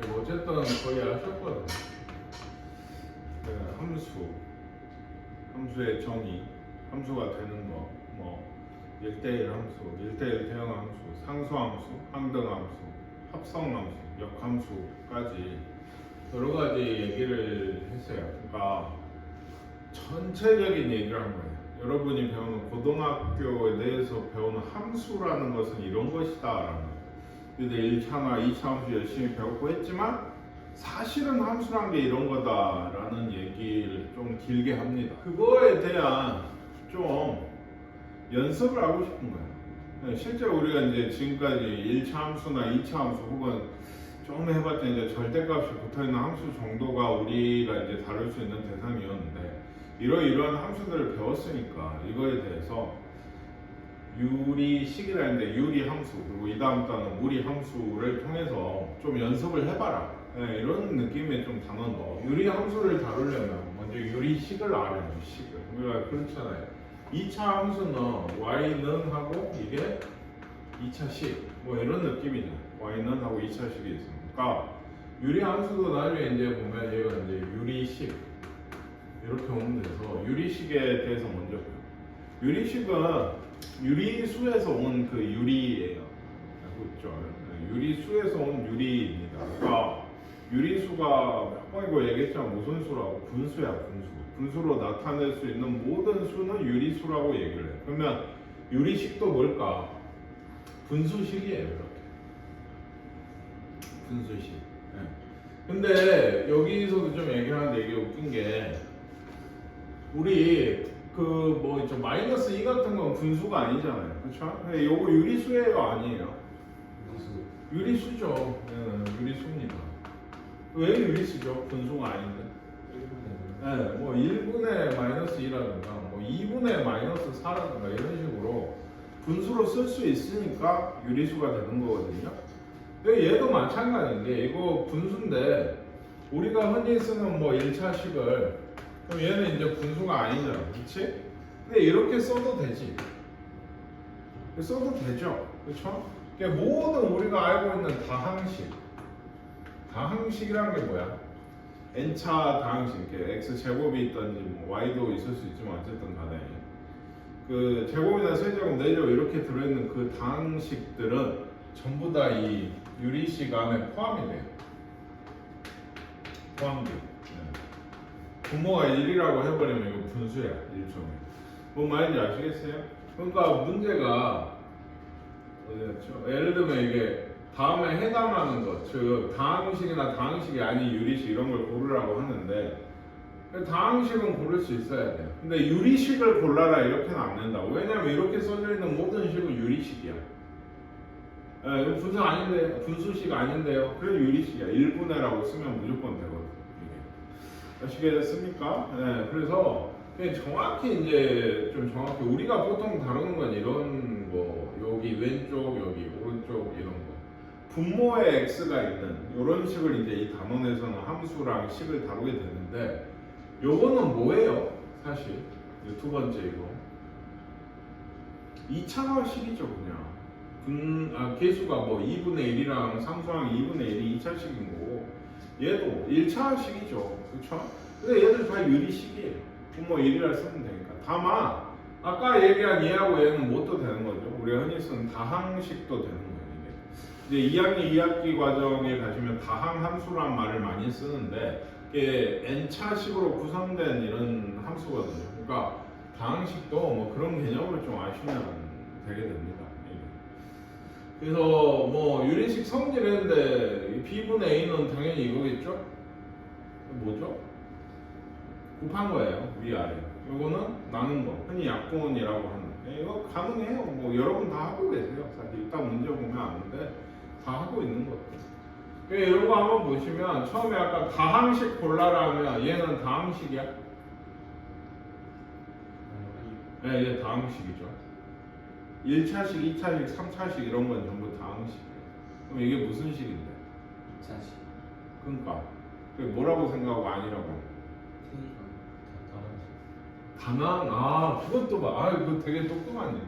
뭐 어쨌든 거의 아셨거든요. 함수의 정의, 함수가 되는 거, 뭐 1대1 함수, 1대1 대응 함수, 상수함수, 항등함수, 합성함수, 역함수까지 여러 가지 얘기를 했어요. 그러니까 전체적인 얘기를 한 거예요. 여러분이 배우는 고등학교에 대해서 배우는 함수라는 것은 이런 것이다라는 거예요. 근데 1차나 2차 함수 열심히 배웠고 했지만 사실은 함수란 게 이런 거다라는 얘기를 좀 길게 합니다. 그거에 대한 좀 연습을 하고 싶은 거예요. 실제 우리가 이제 지금까지 1차 함수나 2차 함수 혹은 좀 해봤자 이제 절대값이 붙어있는 함수 정도가 우리가 이제 다룰 수 있는 대상이었는데 이러한 함수들을 배웠으니까 이거에 대해서 유리식이라는데 유리함수 그리고 이 다음 단어 무리함수를 통해서 좀 연습을 해봐라. 네, 이런 느낌의 좀 단어인데 유리함수를 다루려면 먼저 유리식을 알아야 돼요. 식을. 우리가 그렇잖아요. 2차 함수는 y는 하고 이게 2차식 뭐 이런 느낌이죠. y는 하고 2차식이 있으니까 유리함수도 나중에 이제 보면 얘가 이제 유리식 이렇게 오면 돼서 유리식에 대해서 먼저 봐요. 유리식은 유리수에서 온 그 유리예요. 알고 있죠? 유리수에서 온 유리입니다. 그러니까 유리수가 몇 번이고 얘기했지만 무슨 수라고? 분수야, 분수. 분수로 나타낼 수 있는 모든 수는 유리수라고 얘기를 해요. 그러면 유리식도 뭘까? 분수식이에요, 이렇게. 분수식. 네. 근데 여기서도 좀 얘기하는데 이게 웃긴 게 우리 그 뭐 있죠 마이너스 2 같은 건 분수가 아니잖아요, 그렇죠? 근데 요거 유리수예요, 아니에요? 유리수죠. 유리수입니다. 왜 유리수죠? 분수가 아닌데. 네, 뭐 1분의 마이너스 2라든가 뭐 2분의 마이너스 4라든가 이런 식으로 분수로 쓸 수 있으니까 유리수가 되는 거거든요. 근데 얘도 마찬가지인 게 이거 분수인데 우리가 흔히 쓰는 뭐 1차식을 그럼 얘는 이제 분수가 아니잖아, 그렇지? 근데 이렇게 써도 되지. 써도 되죠, 그렇죠? 모든 우리가 알고 있는 다항식, 다항식이란 게 뭐야? n차 다항식, x 제곱이 있든지 뭐 y도 있을 수 있지만 어쨌든 간에 그 제곱이나 세제곱, 네제곱 이렇게 들어있는 그 다항식들은 전부 다 이 유리식 안에 포함이 돼요. 포함돼. 분모가 1이라고 해버리면 이거 분수야, 일종의. 뭔 말인지 아시겠어요? 그러니까 문제가 어디였죠? 예를 들면 이게 다음에 해당하는 것, 즉 다항식이나 다항식이 아닌 유리식 이런 걸 고르라고 하는데 다항식은 고를 수 있어야 돼요. 근데 유리식을 골라라 이렇게는 안 된다고. 왜냐면 이렇게 써져 있는 모든 식은 유리식이야. 이거 분수 아닌데, 분수식 아닌데요. 그래도 유리식이야. 1분의라고 쓰면 무조건 되거든. 아시겠습니까? 네, 그래서 정확히 이제 좀 정확히 우리가 보통 다루는 건 이런 거, 여기 왼쪽, 여기 오른쪽 이런 거. 분모에 x가 있는 이런 식을 이제 이 단원에서는 함수랑 식을 다루게 되는데, 요거는 뭐예요? 사실 두 번째 이거 2차식이죠, 그냥. 개수가 뭐 2분의 1이랑 상수항 2분의 1이 2차식인 거고, 얘도 1차식이죠, 그렇죠? 근데 얘들 다 유리식이에요. 분모 1이라 쓰면 되니까. 다만 아까 얘기한 얘하고 얘는 뭣도 되는 거죠? 우리가 흔히 쓰는 다항식도 되는 거예요. 이제 2학년 2학기 과정에 가시면 다항함수란 말을 많이 쓰는데 이게 n차식으로 구성된 이런 함수거든요. 그러니까 다항식도 뭐 그런 개념을 좀 아시면 되게 됩니다. 그래서 뭐 유리식 성질했는데 b분의 a는 당연히 이거겠죠? 뭐죠? 곱한 거예요, 위아래. 이거는 나눈 거, 흔히 약분이라고 하는. 이거 가능해요. 뭐 여러분 다 하고 계세요. 사실 이따 문제 보면 아는데 다 하고 있는 것들. 이런 거 한번 보시면 처음에 아까 다항식 골라라 하면 얘는 다항식이야? 네, 얘 다항식이죠. 1차식, 2차식, 3차식 이런 건 전부 다항식이에요. 그럼 이게 무슨 식인데? 2차식. 그러니까 그게 뭐라고 생각하고 아니라고? 단항? 아, 그것도 봐. 아, 그거 되게 똑똑하네.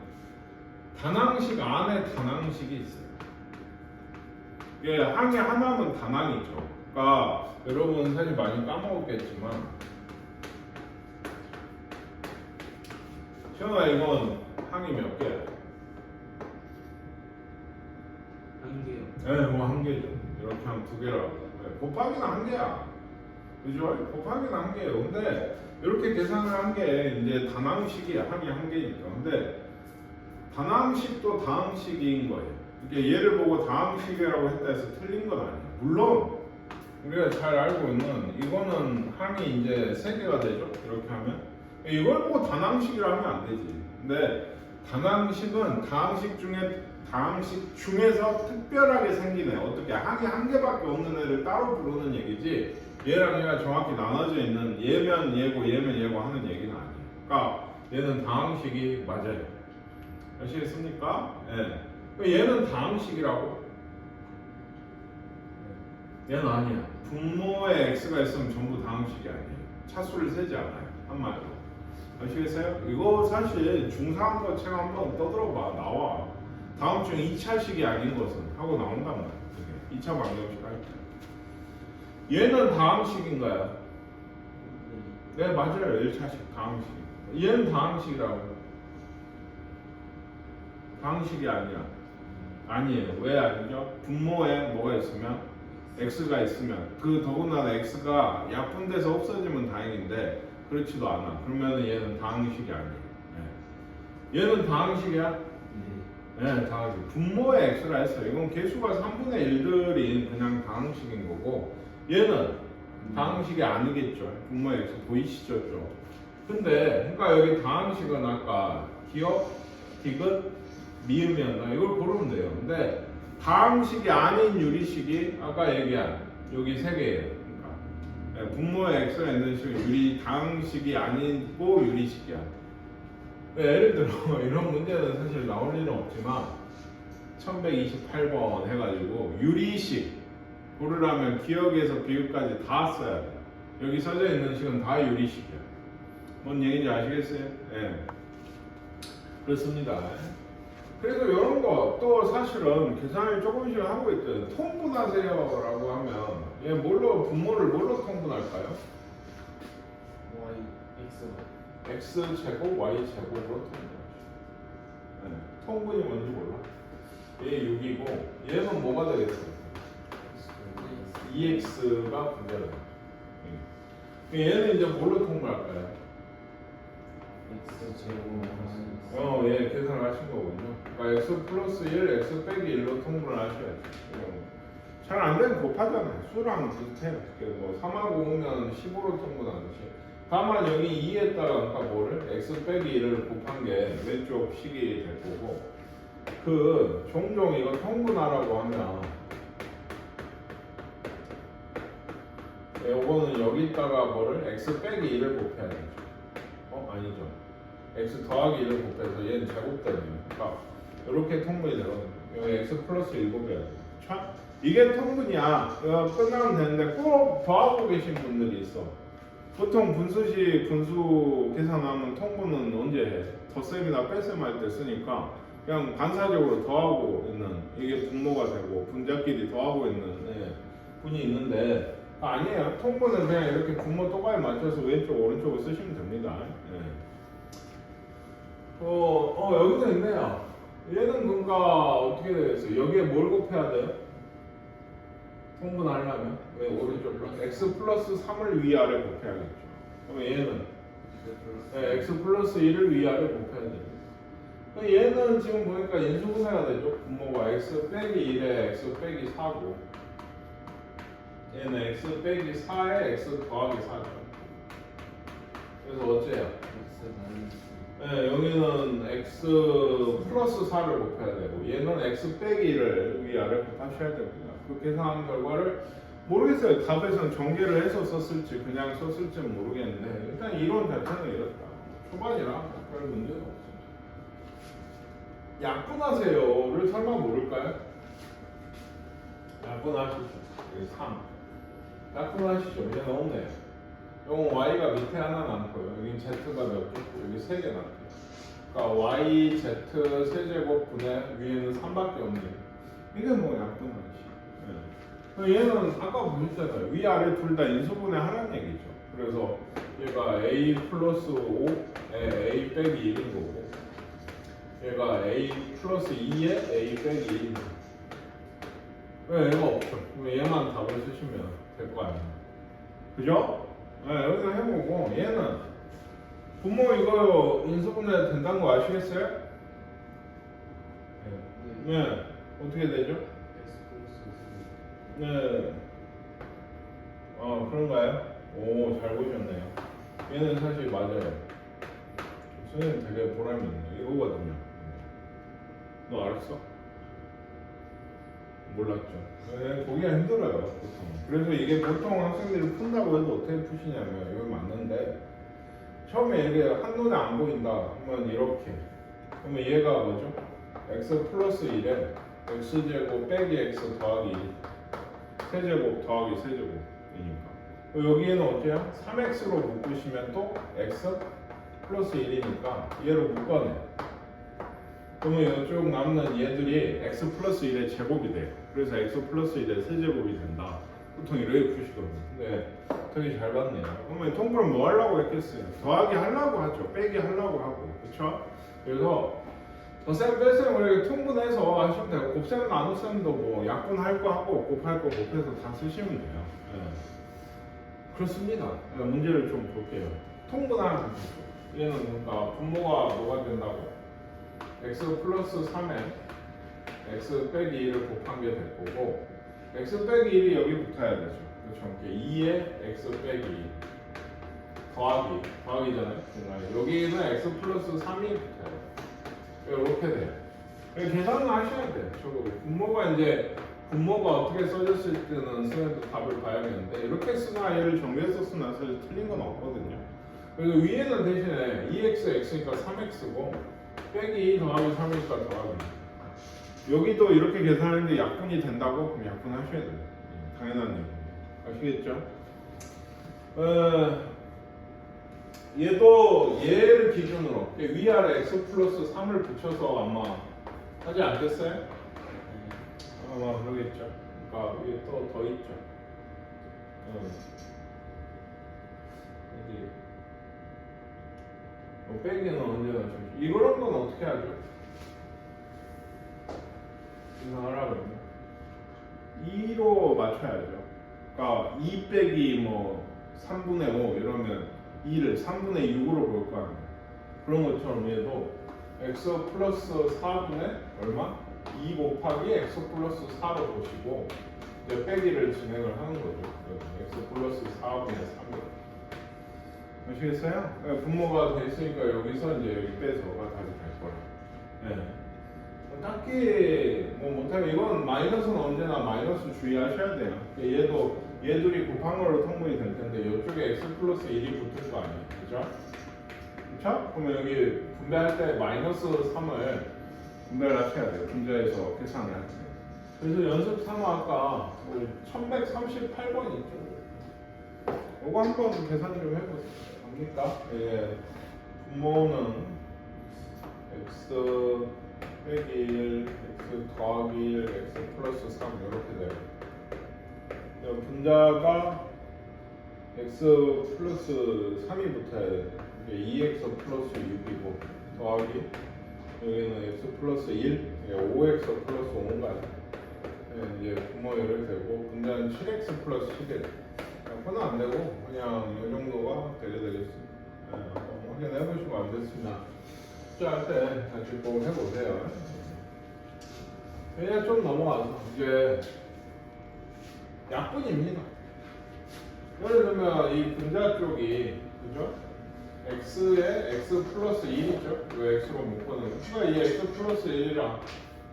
단항식 안에 단항식이 있어요. 이게 항이 하나는 단항이죠. 그러니까 여러분 사실 많이 까먹었겠지만 시원아 이건 항이 몇 개야? 한 개요. 네, 뭐 한 개죠. 이렇게 하면 두 개라고. 네, 곱하기는 한 개야. 그죠? 곱하기는 한 개예요. 근데 이렇게 계산을 한 게 이제 단항식이야. 항이 한 개니까. 근데 단항식도 다항식인 거예요. 이게 얘를 보고 다항식이라고 했다 해서 틀린 건 아니에요. 물론 우리가 잘 알고 있는 이거는 항이 이제 세 개가 되죠. 이렇게 하면 이걸 보고 단항식이라 하면 안 되지. 근데 단항식은 다항식 중에서 특별하게 생기네. 어떻게 항이 한 개밖에 없는 애를 따로 부르는 얘기지. 얘랑 얘가 정확히 나눠져 있는 얘면 얘고 얘면 얘고 하는 얘기는 아니에요. 그러니까 얘는 다항식이 맞아요. 아시겠습니까? 예. 얘는 다항식이라고. 얘는 아니야. 분모에 x가 있으면 전부 다항식이 아니에요. 차수를 세지 않아요. 한마디로. 아시겠어요? 이거 사실 중3거 책 한번 떠들어봐. 나와. 다음 중 2차식이 아닌 것은 하고 나온단 말이야. 2차 방정식 할 때. 얘는 다항식인가요? 네, 맞아요. 1차식 다항식. 얘는 다항식이라고. 다항식이 아니야. 아니에요. 왜 아니죠? 분모에 뭐가 있으면 x가 있으면 그 더군다나 x가 약분돼서 없어지면 다행인데 그렇지도 않아. 그러면 얘는 다항식이 아니에요. 네. 얘는 다항식이야? 네, 다항식. 분모에 x라 했어요. 이건 개수가 3분의 1들인 그냥 다항식인 거고 얘는 다항식이 아니겠죠. 분모에 x 보이시죠? 좀. 근데 그러니까 여기 다항식은 아까 기억, 디귿, 미음이었나? 이걸 고르면 돼요. 근데 다항식이 아닌 유리식이 아까 얘기한 여기 세 개예요. 그러니까 분모에 x가 있는 식은 유리 다항식이 아니고 유리식이야. 예를 들어 이런 문제는 사실 나올 일은 없지만 1128번 해가지고 유리식 고르려면 기억에서 비읍까지 다 써야 돼. 여기 써져 있는 식은 다 유리식이야. 뭔 얘기인지 아시겠어요? 예. 그렇습니다. 그래서 이런 거 또 사실은 계산을 조금씩 하고 있거든. 통분하세요라고 하면 얘 뭘로 분모를 뭘로 통분할까요? y x x 제곱 y 제곱으로 통분하죠. 네. 통분이 뭔지 몰라. 얘 6이고 얘는 뭐가 되겠어요? 2x가 분자가 돼요. 얘는 이제 뭘로 통분할까요? x 제곱 예, 계산을 하신 거군요. 그러니까 x 플러스 1, x 빼기 1로 통분을 하셔야죠. 잘 안 되면 곱하잖아요. 수랑 비슷해요. 뭐 3하고 오면 15로 통분하듯이. 다만 여기 2에다가 그러니까 뭐를 x 빼기 1을 곱한 게 왼쪽 식이 될 거고 그 종종 이거 통분하라고 하면 요거는 여기다가 뭐를 x 빼기 1을 곱해야 되죠. 아니죠. x 더하기 1을 곱해서 얘는 제곱되네요. 그러니까 이렇게 통분이 되거든요. 여기 x 플러스 1 곱해야 돼요. 참 이게 통분이야. 끝나면 되는데 꼭 더하고 계신 분들이 있어. 보통 분수식 분수 계산하면 통분은 언제 해? 덧셈이나 뺄셈 할 때 쓰니까 그냥 반사적으로 더하고 있는 이게 분모가 되고 분자끼리 더하고 있는 분이 있는데 아니에요. 통분은 그냥 이렇게 분모 또가에 맞춰서 왼쪽 오른쪽을 쓰시면 됩니다. 여기도 있네요. 얘는 그러니까 어떻게 되겠어요? 여기에 뭘 곱해야 돼요? 통분하려면 왜 오른쪽 x 플러스 3을 위아래 곱해야겠죠. 그럼 얘는 x 플러스 1을 위아래 곱해야 돼요. 얘는 지금 보니까 인수분해가 되죠. 분모가 x 빼기 1에 x 빼기 4고 얘는 x 빼기 4에 x 더하기 4죠. 그래서 어째요? 여기는 x 플러스 4를 곱해야 되고 얘는 x 빼기 1을 위아래 곱하셔야 됩니다. 그 계산한 결과를 모르겠어요. 답에서는 전개를 해서 썼을지 그냥 썼을지는 모르겠는데 일단 이론 자체는 이렇다. 초반이라 별 문제는 없습니다. 약분하세요를 설마 모를까요? 약분하시죠. 여기 3 약분하시죠. 얘는 없네요. 요건 y가 밑에 하나 남고요. 여기 z가 몇 개? 여기 3개 남고요. 그러니까 y, z 세제곱 분의 위에는 3밖에 없네요. 이게 뭐 약분하시. 네. 얘는 아까 보셨잖아요. 위아래 둘 다 인수분해 하라는 얘기죠. 그래서 얘가 a 플러스 5에 a 빼기 1인 거고 얘가 a 플러스 2에 a 빼기 1인 거고 왜 얘가 없죠? 그럼 얘만 답을 쓰시면 될 거 아니에요. 그죠? 네, 여기서 해보고 얘는 분모 이거 인수분해 된다는 거 아시겠어요? 네. 어떻게 되죠? X 플러스 네. 그런가요? 오, 잘 보셨네요. 얘는 사실 맞아요. 선생님 되게 보람이 있네. 이거거든요. 너 알았어? 몰랐죠. 네, 보기가 힘들어요, 보통. 그래서 이게 보통 학생들이 푼다고 해도 어떻게 푸시냐면, 이거 맞는데, 처음에 이게 한눈에 안 보인다. 그러면 이렇게. 그러면 얘가 뭐죠? x 플러스 1에 x제곱 빼기 x 더하기 1. 세제곱 더하기 세제곱이니까. 여기에는 어때요? 3x로 묶으시면 또 x 플러스 1이니까 얘로 묶어내. 그러면 이쪽 남는 얘들이 x 플러스 1의 제곱이 돼요. 그래서 x 플러스 1의 세제곱이 된다. 보통 이렇게 푸시거든요. 근데 되게 잘 봤네요. 그러면 통분은 뭐 하려고 했겠어요? 더하기 하려고 하죠. 빼기 하려고 하고. 그쵸? 그래서 덧셈 뺄셈 우리 통분해서 하시면 되고 곱셈 나눗셈도 뭐 약분할 거 하고 곱할 거 곱해서 다 쓰시면 돼요. 네. 그렇습니다. 네, 문제를 좀 볼게요. 통분하는 거죠. 얘는 그러니까 분모가 뭐가 된다고? x 플러스 3에 x 빼기 1을 곱한 게 될 거고 x 빼기 1이 여기 붙어야 되죠. 그렇죠? 2에 x 빼기 1 더하기잖아요. 여기는 x 플러스 3이 붙어요. 이렇게 돼요. 계산을 하셔야 돼요. 저거 분모가 어떻게 써졌을 때는 선생님도 답을 봐야겠는데 이렇게 쓰나 얘를 정리해서 쓰나 사실 틀린 건 없거든요. 그래서 위에는 대신에 2x, x니까 3x고 빼기 2 더하기 3이니까 더하기 여기도 이렇게 계산하는데 약분이 된다고? 그럼 약분하셔야 돼요. 당연한 얘기입니다. 아시겠죠? 얘도 얘를 기준으로 위아래 x 플러스 3을 붙여서 아마 하지 않겠어요? 아마 그러겠죠. 그러니까 위에 또 더 있죠. 여기 빼기는 언제나 좀 이런 건 어떻게 하죠? 이상하라고요. 2로 맞춰야죠. 그러니까 2 빼기 뭐 3분의 5 이러면 2를 3분의 6으로 볼 거 아니에요. 그런 것처럼 얘도 x 플러스 4분의 얼마? 2 곱하기 x 플러스 4로 보시고 이제 빼기를 진행을 하는 거죠. x 플러스 4분의 3이요. 아시겠어요? 분모가 됐으니까 여기서 이제 여기 빼서가 다시 갈 거예요. 네. 딱히 뭐 못하면 이건 마이너스는 언제나 마이너스 주의하셔야 돼요. 얘들이 곱한 걸로 통분이 될 텐데 이쪽에 x 플러스 1이 붙을 거 아니에요. 그죠? 그쵸? 그러면 여기 분배할 때 마이너스 3을 분배를 하셔야 돼요. 분자에서 계산을 할 때. 그래서 연습 3 아까 1138번 있죠. 이거 한번 계산 좀 해보세요. 갑니까? 예. 분모는 x 빼기 1, x 더하기 1, x 플러스 3 이렇게 돼요. 분자가 x 플러스 3이 붙어야 돼요. 이게 2x 플러스 6이고 더하기 여기는 x 플러스 1, 5x 플러스 5인가요? 이제 분모 이렇게 되고 분자는 7x 플러스 11. 그건 안 되고 그냥 이 정도가 되겠습니다. 확인해 보시고 안 됐으면 숙제할 때 다시 꼭 해보세요. 그냥 좀 넘어가서 이제 약분입니다. 예를 들면 이 분자 쪽이 그죠? x에 x 플러스 1이죠? 왜 x로 묶어놓은 그러니까 이 x 플러스 1이랑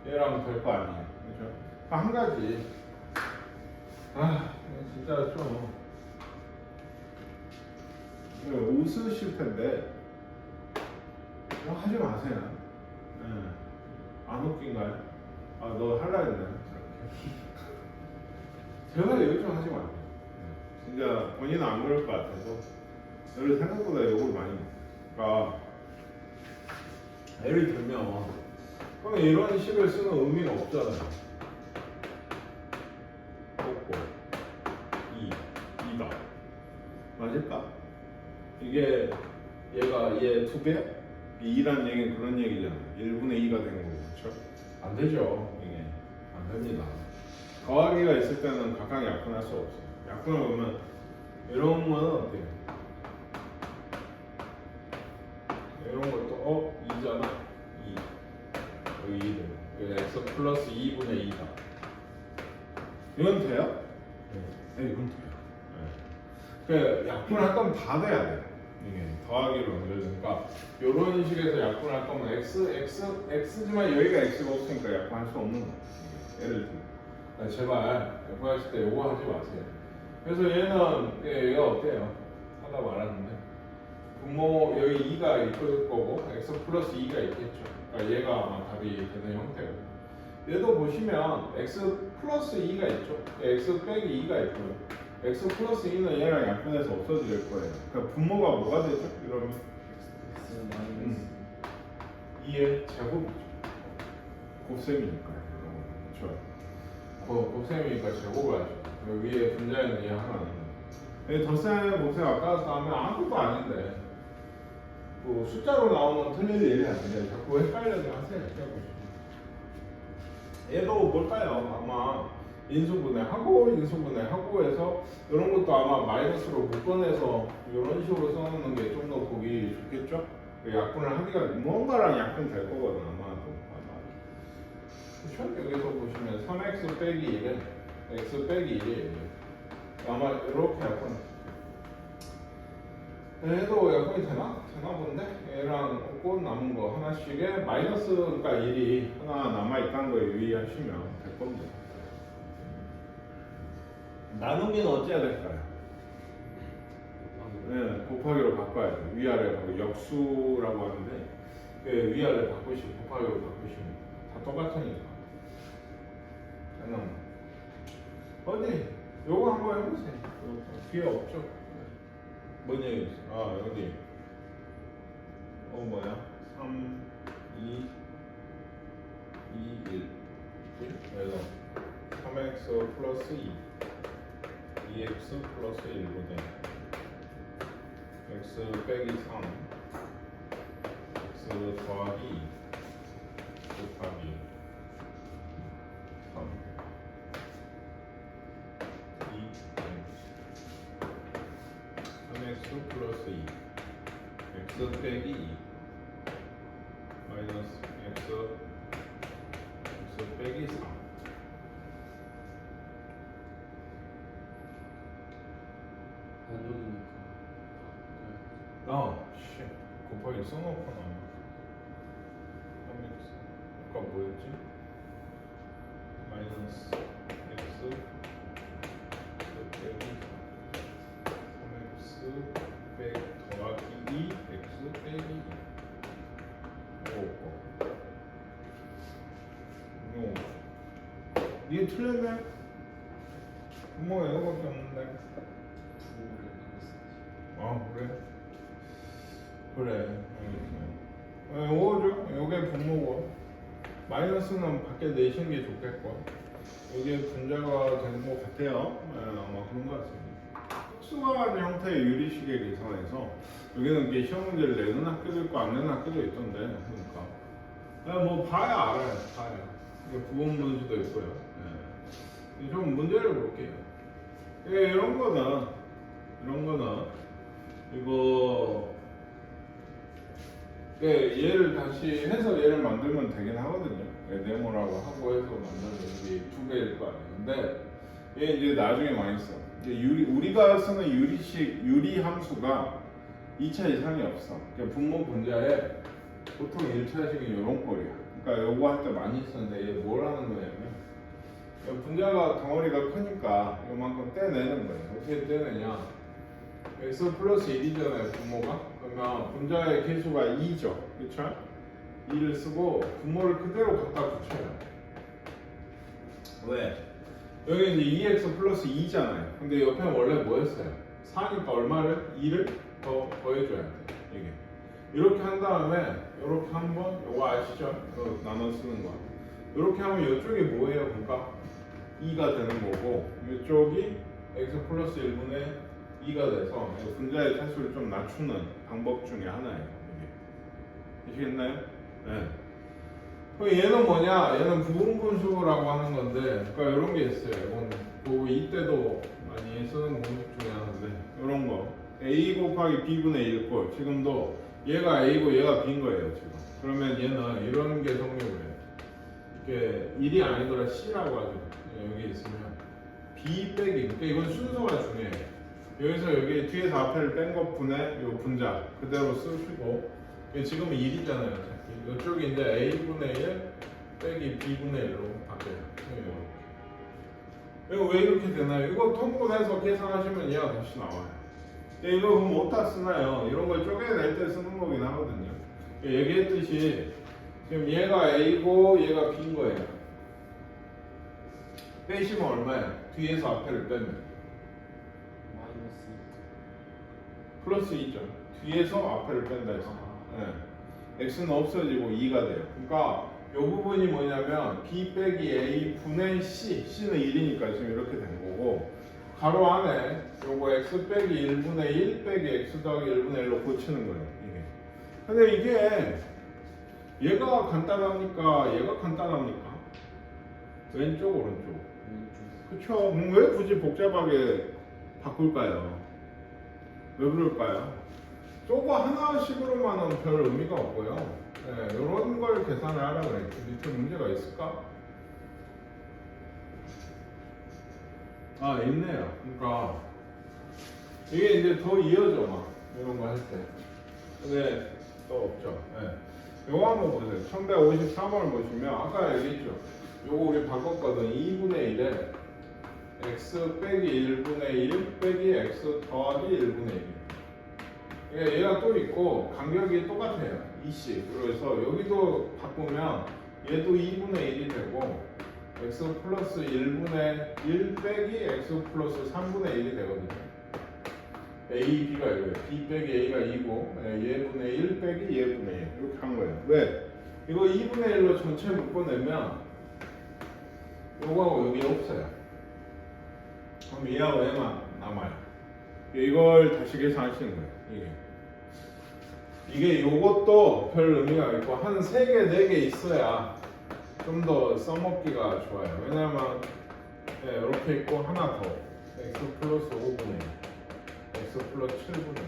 얘랑 될 거 아니에요. 그죠? 한 가지 진짜 좀 웃으실 텐데 하지 마세요. 안 웃긴가요? 너 할라 했네. 제가 요즘 하지 마세요. 진짜 본인은 안 그럴 것 같아서 너를 생각보다 욕을 많이 먹어. 그러니까 예를 들면 그러면 이런 식을 쓰는 의미가 없잖아요. 없고 맞을까? 이게 얘가 얘 2배? 2라는 얘기는 그런 얘기잖아. 1분의 2가 되는 거고, 그렇죠? 안 되죠. 이게 안 됩니다. 더하기가 있을 때는 각각 약분할 수 없어요. 약분을 보면 이런 거는 어때요? 이런 것도 2잖아. 2. 여기 2 되고. 여기 x 플러스 2분의 2다. 이건 돼요? 네, 이건 돼요. 그 약분할 거면 다 돼야 돼. 이게 더하기로 연결되니까 이런 식에서 약분할 거면 x지만 여기가 x가 없으니까 약분할 수 없는 거. 예를 들면 그러니까 제발 약분하실 때 요거 하지 마세요. 그래서 얘가 어때요? 하다 말았는데 분모 여기 2가 있을 거고 x 플러스 2가 있겠죠. 그러니까 얘가 아마 답이 되는 형태고 얘도 보시면 x 플러스 2가 있죠. x 빼기 2가 있고요. x 플러스 2는 얘랑 약분해서 없어질 거예요. 그러니까 분모가 뭐가 되죠? 이러면 X 마이너스 2의 제곱이죠. 곱셈이니까요. 그렇죠. 곱셈이니까 제곱을 하죠. 여기 위에 분자에는 얘 하나 있는데 덧셈, 곱셈 아까 하면 아무것도 아닌데 뭐 숫자로 나오면 틀릴 일이 아닌데 자꾸 헷갈려서 하세요. 얘도 뭘까요? 아마 인수분해하고 해서 이런 것도 아마 마이너스로 묶어내서 이런 식으로 써놓는 게 좀 더 보기 좋겠죠? 약분을 하기가 뭔가랑 약분 될 거거든 아마도. 그렇죠? 여기서 보시면 3x 빼기 1에 x 빼기 1이 아마 이렇게 약분. 얘도 약분이 되나 본데? 얘랑 꽃 남은 거 하나씩에 마이너스 그러니까 1이 하나 남아있다는 거에 유의하시면 될 겁니다. 나누기는 어찌해야 될까요? 네, 곱하기로 바꿔야 돼요. 위아래 역수라고 하는데 위아래 바꾸시고 곱하기로 바꾸시면 다 똑같으니까. 잠깐만. 어디? 요거 한번 해보세요. 뒤에 없죠? 뭔 얘기 있어? 여기. 뭐야? 3, 2, 1. 그래서 3x 플러스 2. 2x 플러스 1분의 x 빼기 3 x 더하기 2 곱하기 3 3x 플러스 2 x 빼기 2 마이너스 x 빼기 3 반족이니까 곱하기 써놓고 나면 3x 아까 뭐였지? 마이너스 x 빼기 3x 빼기 더하기 2 x 빼기 2 이게 틀렸네? 분모가 이거밖에 없는데 그래? 그래. 요거죠? 요게 분모고 마이너스는 밖에 내시는 게 좋겠고 이게 분자가 되는 것 같아요. 아마 그런 것 같습니다. 특수한 형태의 유리식에 계산해서 여기는 이게 시험 문제를 내는 학교도 있고 안 내는 학교도 있던데 그러니까 뭐 봐야 알아요. 이게 부분 분수도 있고요. 좀 문제를 볼게요. 이런 거는 이거 얘를 다시 해서 얘를 만들면 되긴 하거든요. 네모라고 하고 해서 만들면 이게 2배일 거 아니에요. 근데 얘 이제 나중에 많이 써. 우리가 쓰는 유리 함수가 2차 이상이 없어. 그러니까 분모 분자에 보통 1차식이 이런 꼴이야. 그러니까 요거 할 때 많이 쓰는데 얘 뭘 하는 거냐면 분자가 덩어리가 크니까 요만큼 떼내는 거예요. 어떻게 떼내냐? x 플러스 1이잖아요 분모가. 그러면 분자의 개수가 2죠. 그쵸? 2를 쓰고 분모를 그대로 갖다 붙여요. 왜? 여기 이제 2x 플러스 2잖아요. 근데 옆에 원래 뭐였어요? 4니까 얼마를? 2를 더 더해줘야 돼. 이게 이렇게 한 다음에 이렇게 한번 요거 아시죠? 이거 나눠 쓰는 거. 이렇게 하면 이쪽이 뭐예요? 그러니까 2가 되는 거고 이쪽이 x 플러스 1분의 2가 돼서 분자의 차수를 좀 낮추는 방법 중에 하나예요. 이게. 아시겠나요? 네. 그럼 얘는 뭐냐? 얘는 부분분수라고 하는 건데, 그러니까 이런 게 있어요. 이건 뭐 이때도 많이 쓰는 공식 중에 하나인데, 이런 거 a 곱하기 b분의 1꼴. 지금도 얘가 a고 얘가 b인 거예요. 지금. 그러면 얘는 이런 게 성립을 이게 1이 아니더라 c라고 하죠. 여기 있으면 b 빼기. 그러니까 이건 순서가 중요해요. 여기서 여기 뒤에서 앞에를 뺀 것분의 요 분자 그대로 쓰시고, 지금은 1이잖아요. 이쪽이 이제 a분의 1 빼기 b분의 1로 바뀌어요. 이거 왜 이렇게 되나요? 이거 통분해서 계산하시면 얘가 다시 나와요. 이거 그럼 어디다 쓰나요? 이런 걸 쪼개낼 때 쓰는 거긴 하거든요. 얘기했듯이 지금 얘가 a고 얘가 b인 거예요. 빼시면 얼마예요? 뒤에서 앞에를 빼면 마이너스 플러스 2죠. 뒤에서 앞에를 뺀다 했어요. 네. x는 없어지고 2가 돼요. 그러니까 이 부분이 뭐냐면 b 빼기 a 분의 c는 1이니까 지금 이렇게 된 거고, 가로 안에 요거 x 빼기 1분의 1 빼기 x 더하기 1분의 1로 고치는 거예요. 이게. 근데 이게 얘가 간단합니까? 얘가 간단합니까? 왼쪽 오른쪽. 그쵸? 왜 굳이 복잡하게 바꿀까요? 왜 그럴까요? 저거 하나씩으로만은 별 의미가 없고요. 네, 이런 걸 계산을 하라고 그랬죠. 밑에 문제가 있을까? 아, 있네요. 그러니까 이게 이제 더 이어져 막 이런 거 할 때. 근데 또 없죠. 네. 요거 한번 보세요. 1153을 보시면 아까 얘기했죠. 요거 우리 바꿨거든. 2분의 1에 x 빼기 1분의 1 빼기 x 더하기 1분의 1. 얘가 또 있고 간격이 똑같아요. 2씩. 그래서 여기도 바꾸면 얘도 2분의 1이 되고 x 플러스 1분의 1 빼기 x 플러스 3분의 1이 되거든요. a, b가 이거예요. b 빼기 a가 2고 얘분의 1 빼기 얘분의 1 이렇게 한 거예요. 왜? 이거 2분의 1로 전체 묶어내면 요거하고 여기 없어요. 그럼 얘하고 얘만 남아요. 이걸 다시 계산하시는 거예요. 이게 요것도 별 의미가 있고 한 3개, 4개 있어야 좀 더 써먹기가 좋아요. 왜냐면 이렇게 있고 하나 더 x 플러스 5분의 1 x 플러스 7분의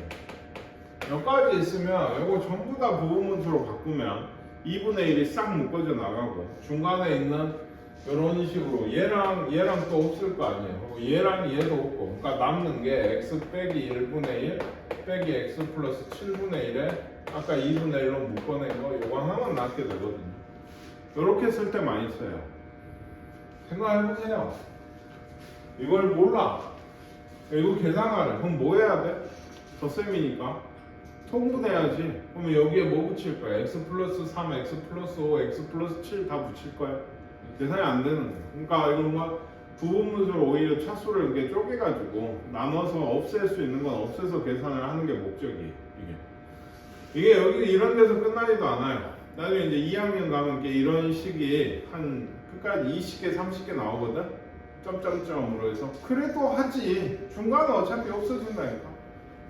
1 몇 가지 있으면 이거 전부 다 부분분수로 바꾸면 2분의 1이 싹 묶어져 나가고 중간에 있는 이런 식으로 얘랑 또 없을 거 아니에요. 그리고 얘랑 얘도 없고, 그러니까 남는 게 x 빼기 1분의 1 빼기 x 플러스 7분의 1에 아까 2분의 1로 묶어낸 거 이거 하나만 남게 되거든요. 이렇게 쓸 때 많이 써요. 생각해보세요. 이걸 몰라. 이거 계산하래. 그럼 뭐 해야 돼? 덧셈이니까 통분해야지. 그러면 여기에 뭐 붙일 거야? x 플러스 3, x 플러스 5, x 플러스 7 다 붙일 거야. 계산이 안 되는 거예요. 그러니까 이거 뭐 부분분수로 오히려 차수를 이렇게 쪼개가지고 나눠서 없앨 수 있는 건 없애서 계산을 하는 게 목적이에요. 이게 여기 이런 데서 끝나지도 않아요. 나중에 이제 2학년 가면 이런 식이 한 끝까지 20개, 30개 나오거든. 점점점으로 해서 그래도 하지. 중간은 어차피 없어진다니까.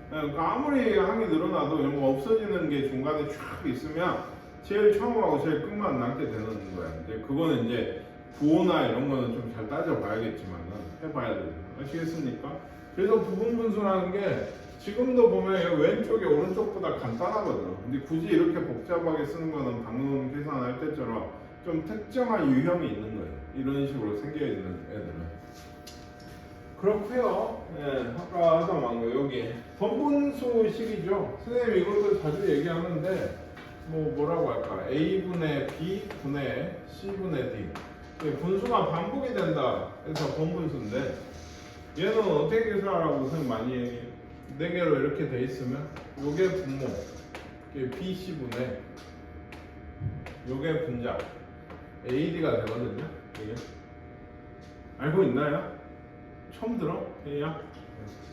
그러니까 아무리 항이 늘어나도 이런 거 없어지는 게 중간에 쫙 있으면 제일 처음하고 제일 끝만 남게 되는 거야. 이제 그거는 이제 구호나 이런 거는 좀 잘 따져봐야겠지만은 해봐야 돼요. 아시겠습니까? 그래서 부분분수라는 게 지금도 보면 왼쪽이 오른쪽보다 간단하거든. 근데 굳이 이렇게 복잡하게 쓰는 거는 방금 계산할 때처럼 좀 특정한 유형이 있는 거예요. 이런 식으로 생겨 있는 애들은. 그렇고요. 네, 아까 하다 만 거 여기 번분수식이죠. 선생님 이것도 자주 얘기하는데 뭐라고 할까? a분의 b분의 c분의 d. 분수가 반복이 된다 해서 번분수인데 얘는 어떻게 계산하라고 선생님 많이 얘기해요. 4개로 이렇게 돼 있으면 요게 분모, 이게 bc분의 요게 분자 ad가 되거든요. 이게 알고 있나요? 처음 들어? 그냥?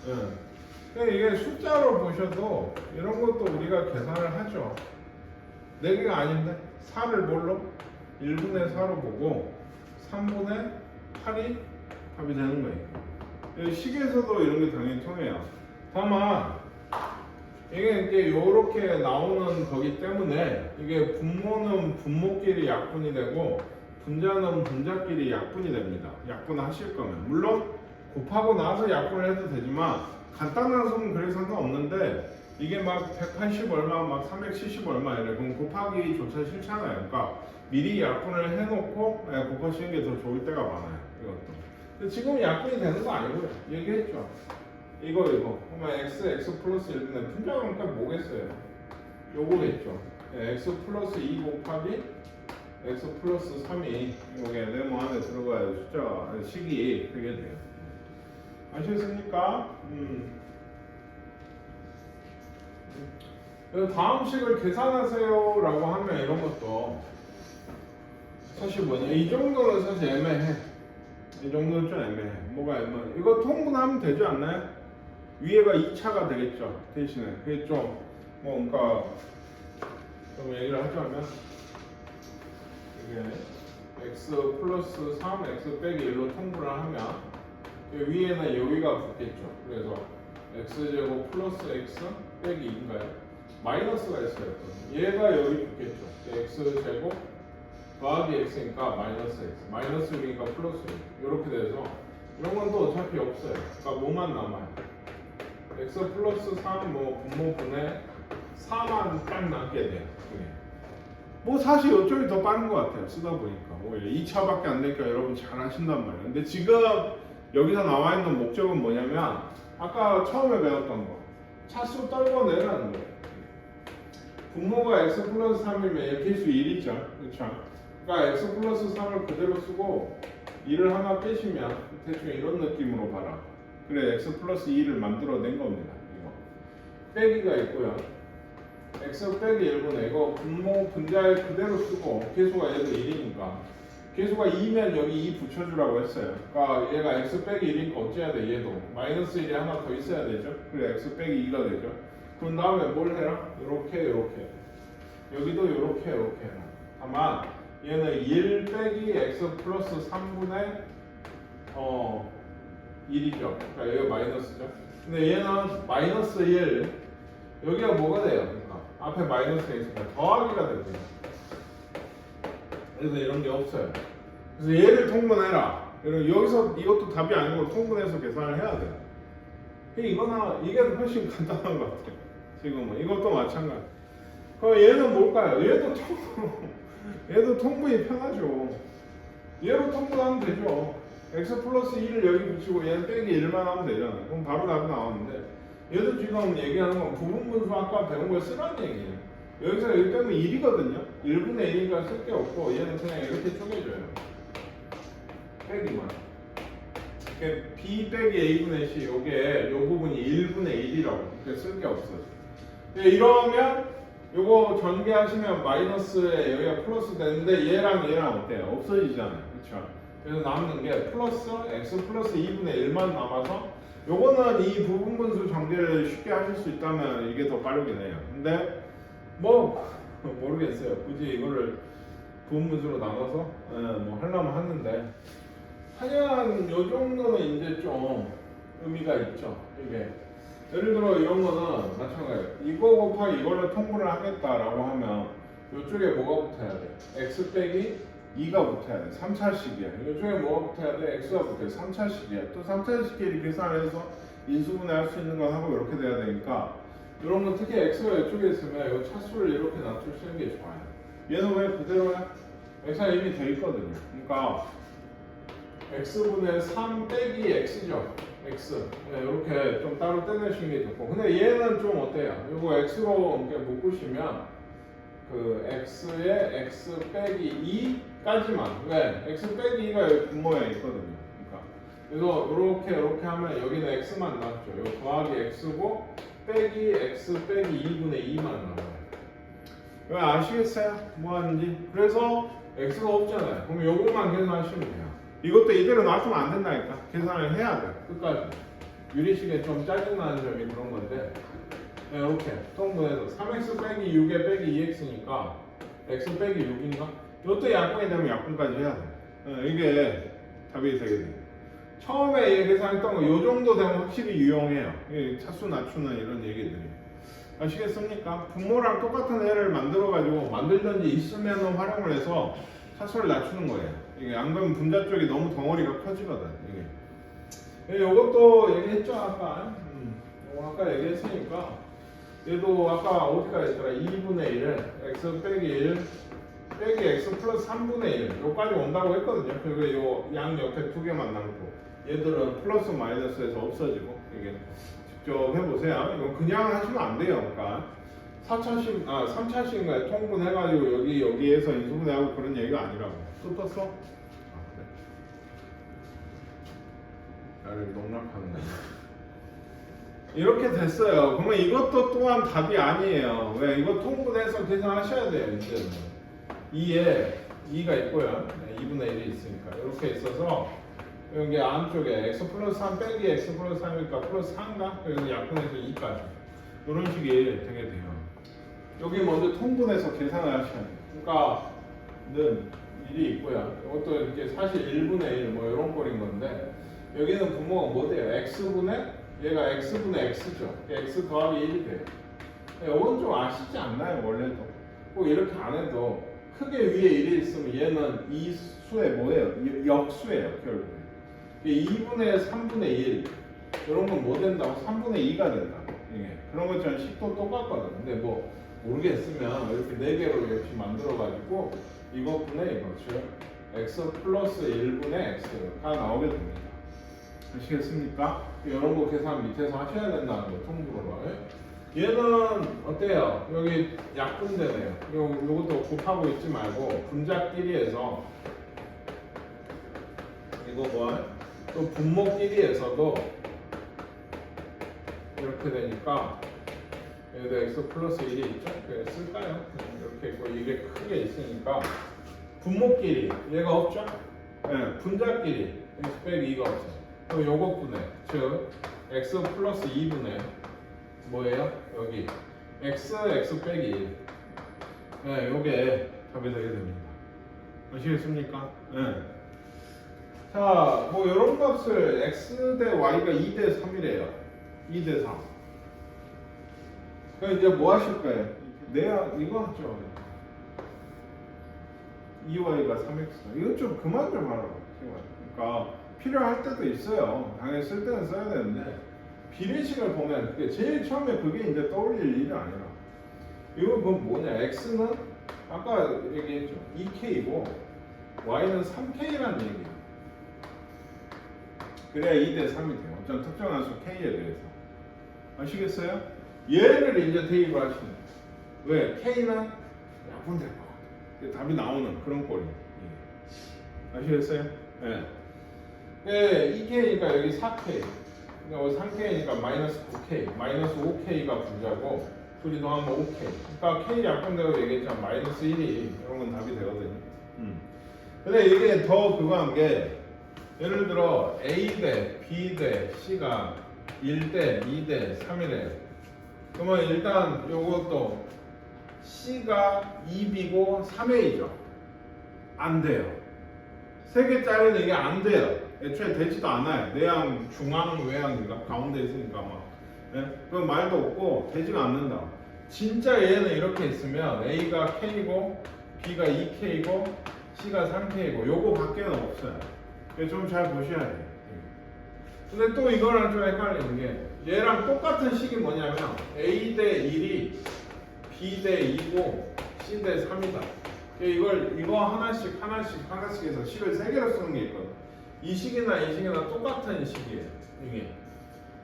네. 이게 숫자로 보셔도 이런 것도 우리가 계산을 하죠. 4개가 아닌데 4를 뭘로? 1분의 4로 보고 3분의 8이 답이 되는 거예요. 시계에서도 이런 게 당연히 통해요. 다만 이게 요렇게 나오는 거기 때문에 이게 분모는 분모끼리 약분이 되고 분자는 분자끼리 약분이 됩니다. 약분하실 거면 물론 곱하고 나서 약분을 해도 되지만 간단한 수는 그래서 상관없는데 이게 막 180 얼마 막 370 얼마 이래 그럼 곱하기조차 싫잖아요. 그러니까 미리 약분을 해놓고 곱하시는 게 더 좋을 때가 많아요. 이것도. 근데 지금 약분이 되는 거 아니고요. 얘기했죠. 이거 그러면 x 플러스 1분의 분자가 그러니까 뭐겠어요? 요거겠죠. x 플러스 2 곱하기 x 플러스 3이 이게 네모 안에 들어가야 숫자 식이 되게 돼요. 아시겠습니까? 그래서 다음 식을 계산하세요 라고 하면 이런 것도 사실 뭐냐 이 정도는 사실 애매해. 이 정도는 좀 애매해. 뭐가 애매해? 이거 통분하면 되지 않나요? 위에가 2차가 되겠죠. 대신에 그게 좀 뭐 그러니까 좀 얘기를 하자면 이게 x 플러스 3 x 빼기 1로 통분을 하면 위에는 여기가 붙겠죠. 그래서 x제곱 플러스 x 빼기 2인가요? 마이너스가 있어요. 얘가 여기 붙겠죠. x제곱 더하기 x니까 마이너스 x 마이너스 1이니까 플러스 1 이렇게 돼서 이런 건 또 어차피 없어요. 그러니까 뭐만 남아요? x 플러스 3 뭐 분모분의 4만 딱 남게 돼요. 그게. 뭐 사실 이쪽이 더 빠른 것 같아요. 쓰다 보니까 오히려 2차밖에 안 되니까 여러분 잘 하신단 말이에요. 근데 지금 여기서 나와 있는 목적은 뭐냐면 아까 처음에 배웠던 거 차수 떨궈내라는 거예요. 분모가 x 플러스 3이면 얘 필수 1이죠. 그렇죠? 그러니까 x 플러스 3을 그대로 쓰고 2를 하나 빼시면 대충 이런 느낌으로 봐라. 그래 x 플러스 2를 만들어낸 겁니다. 이거 빼기가 있고요. x 빼기 1분의 이거 분모 분자에 그대로 쓰고 계수가 얘도 1이니까 계수가 2면 여기 2 붙여주라고 했어요. 그러니까 얘가 x 빼기 1이니까 어찌해야 돼? 얘도 마이너스 1이 하나 더 있어야 되죠. 그래 x 빼기 2가 되죠. 그럼 다음에 뭘 해라? 요렇게 여기도 요렇게 해라. 다만 얘는 1 빼기 x 플러스 3분의 1이죠. 그러니까 여기가 마이너스죠. 근데 얘는 마이너스 1 여기가 뭐가 돼요? 그러니까 앞에 마이너스가 있으니까 더하기가 됩니다. 그래서 이런 게 없어요. 그래서 얘를 통분해라. 여기서 이것도 답이 아니고 통분해서 계산을 해야 돼요. 이게 훨씬 간단한 것 같아요. 지금은 이것도 마찬가지. 그럼 얘는 뭘까요? 얘도 통분이 편하죠. 얘로 통분하면 되죠. x 플러스 2를 여기 붙이고 얘는 빼기 1만 하면 되잖아요. 그럼 바로 답이 나오는데 얘도 지금 얘기하는 건 부분분수 아까 배운 걸 쓰라는 얘기예요. 여기서 여기 빼면 1이거든요. 1분의 1이니까 쓸 게 없고 얘는 그냥 이렇게 쪼개줘요. 빼기만. b 빼기 a분의 c 요게 요 부분이 1분의 1이라고 그렇게 쓸 게 없어요. 이러면 요거 전개하시면 마이너스에 여기가 플러스 되는데 얘랑 어때요? 없어지잖아요. 그렇죠? 그래서 남는 게 플러스 x 플러스 2분의 1만 남아서 요거는 이 부분분수 전개를 쉽게 하실 수 있다면 이게 더 빠르긴 해요. 근데 뭐 모르겠어요. 굳이 이거를 부분분수로 나눠서 뭐 하려면 하는데 하여간 요 정도는 이제 좀 의미가 있죠. 이게 예를 들어 이런 거는 마찬가지예요. 이거 곱하기 이거를 통분을 하겠다라고 하면 이쪽에 뭐가 붙어야 돼? x 빼기 2가 붙어야 돼. 3차식이야. 이쪽에 뭐가 붙어야 돼? x가 붙어야 돼. 3차식이야. 또 3차식끼리 계산을 해서 인수분해 할 수 있는 거 하고 이렇게 돼야 되니까 이런 거 특히 x가 이쪽에 있으면 이 차수를 이렇게 낮추시는 게 좋아요. 얘는 왜 그대로야? x가 이미 돼 있거든요. 그러니까 x분의 3 빼기 x죠. x. 네, 이렇게 좀 따로 떼내시는 게 좋고. 근데 얘는 좀 어때요? 이거 x로 이렇게 묶으시면 그 x에 x 빼기 2까지만. 왜? x 빼기 2가 여기 분모에 있거든요. 그러니까 그래서 이렇게 하면 여기는 x만 남죠. 요 더하기 x고 빼기 x 빼기 2분의 2만 남아요. 왜 아시겠어요? 뭐 하는지? 그래서 x가 없잖아요. 그럼 요것만 계산하시면 돼요. 이것도 이대로 놔두면 안 된다니까. 계산을 해야 돼. 끝까지. 유리식에 좀 짜증나는 점이 그런 건데 네, 이렇게 통분해서 3x 빼기 6에 빼기 2x니까 x 빼기 6인가? 이것도 약분이 되면 약분까지 해야 돼. 이게 답이 되게 돼. 처음에 계산했던 거 요 정도 되면 확실히 유용해요. 이 차수 낮추는 이런 얘기들이. 아시겠습니까? 분모랑 똑같은 애를 만들어가지고 만들던 지 있으면 활용을 해서 차수를 낮추는 거예요. 이게 안 그러면 분자 쪽이 너무 덩어리가 커지거든. 이게. 요것도 얘기했죠 아까. 요거 아까 얘기했으니까. 얘도 아까 어디까지 했더라? 2분의 1을 x 빼기 1 빼기 x 플러스 3분의 1 요까지 온다고 했거든요. 그리고 요 양 옆에 두 개만 남고 얘들은 플러스 마이너스에서 없어지고 이게 직접 해보세요. 이거 그냥 하시면 안 돼요. 그러니까 3차식인가에 통분해가지고 여기에서 인수분해하고 그런 얘기가 아니라고. 뜯었어? 아 그래. 나를 농락하는 거야. 이렇게 됐어요. 그러면 이것도 또한 답이 아니에요. 왜? 이거 통분해서 계산하셔야 돼요. 이제는 2에 2가 있고요. 2분의 1이 있으니까 이렇게 있어서 여기 안쪽에 x 플러스 3 빼기 x 플러스 3이니까 플러스 4인가? 그래서 약분해서 2까지 이런 식이 되게 돼요. 여기 먼저 통분해서 계산을 하셔야 돼요. 그러니까 는 1이 있고요. 이것도 이렇게 사실 1분의 1 뭐 이런 꼴인 건데 여기는 분모가 뭐 돼요? x분의 얘가 x분의 x죠. x 더하기 1이 돼요. 이건 좀 아시지 않나요? 원래도 꼭 이렇게 안 해도 크게 위에 1이 있으면 얘는 이 수의 뭐예요? 역수예요. 결국에 2분의 3분의 1 이런 건 뭐 된다고? 3분의 2가 된다. 이게 그런 것처럼 식도 똑같거든. 근데 뭐 모르겠으면 이렇게 4개로 이렇게 만들어가지고 이것분의 이거 즉 x 플러스 1분의 x가 나오게 됩니다. 아시겠습니까? 이런 거 계산 밑에서 하셔야 된다는 거 통분으로. 얘는 어때요? 여기 약분되네요. 요것도 곱하고 있지 말고 분자끼리에서 이거 뭐? 또 분모끼리에서도 이렇게 되니까 여기도 x 플러스 1이 있죠? 그래 쓸까요? 이렇게 있고 이게 크게 있으니까 분모끼리 얘가 없죠? 네, 분자끼리 x 빼기 2가 없어요. 그럼 요거 분해 즉 x 플러스 2분의 뭐예요? 여기 x 빼기 1 네, 요게 답이 되게 됩니다. 아시겠습니까? 네. 자, 뭐 이런 값을 x 대 y가 2대 3이래요. 2대 3. 그럼 이제 뭐 하실 거예요? 이거 하죠. 2y가 3x. 이거 좀 그만 좀 하라고. 그러니까 필요할 때도 있어요. 당연히 쓸 때는 써야 되는데 비례식을 보면 그게 제일 처음에 그게 이제 떠올릴 일이 아니라 이거 그건 뭐냐? x는 아까 얘기했죠. 2k고 y는 3k라는 얘기예요. 그래야 2대 3이 돼요. 어떤 특정한 수 k에 대해서. 아시겠어요? 얘를 이제 대입을 하시는 거예요. 왜? k는 약분될 것 같아요. 답이 나오는 그런 꼴이에요. 아시겠어요? 네. 네, 2k니까 여기 4k. 여기 3k니까 마이너스 9k. 마이너스 5k가 분자고 둘이 더하면 5k. 그러니까 k 약분되고 얘기했잖아. 마이너스 1이 이런 건 답이 되거든요. 근데 이게 더 그거 한 게 예를 들어 A 대 B 대 C가 1대 2대 3이래요. 그러면 일단 요것도 C가 2B고 3A죠. 안 돼요. 3개짜리는 이게 안 돼요. 애초에 되지도 않아요. 내양, 중앙, 외양인가? 가운데 있으니까 막. 네? 그건 말도 없고 되지가 않는다. 진짜 얘는 이렇게 있으면 A가 K고 B가 2K고 C가 3K고 요거 밖에는 없어요. 좀 잘 보셔야 돼요. 근데 또 이거랑 좀 헷갈리는 게 얘랑 똑같은 식이 뭐냐면 A 대 1이 B 대 2고 C 대 3이다. 이거 하나씩 해서 식을 3개로 쓰는 게 있거든. 이 식이나 이 식이나 똑같은 식이에요. 이게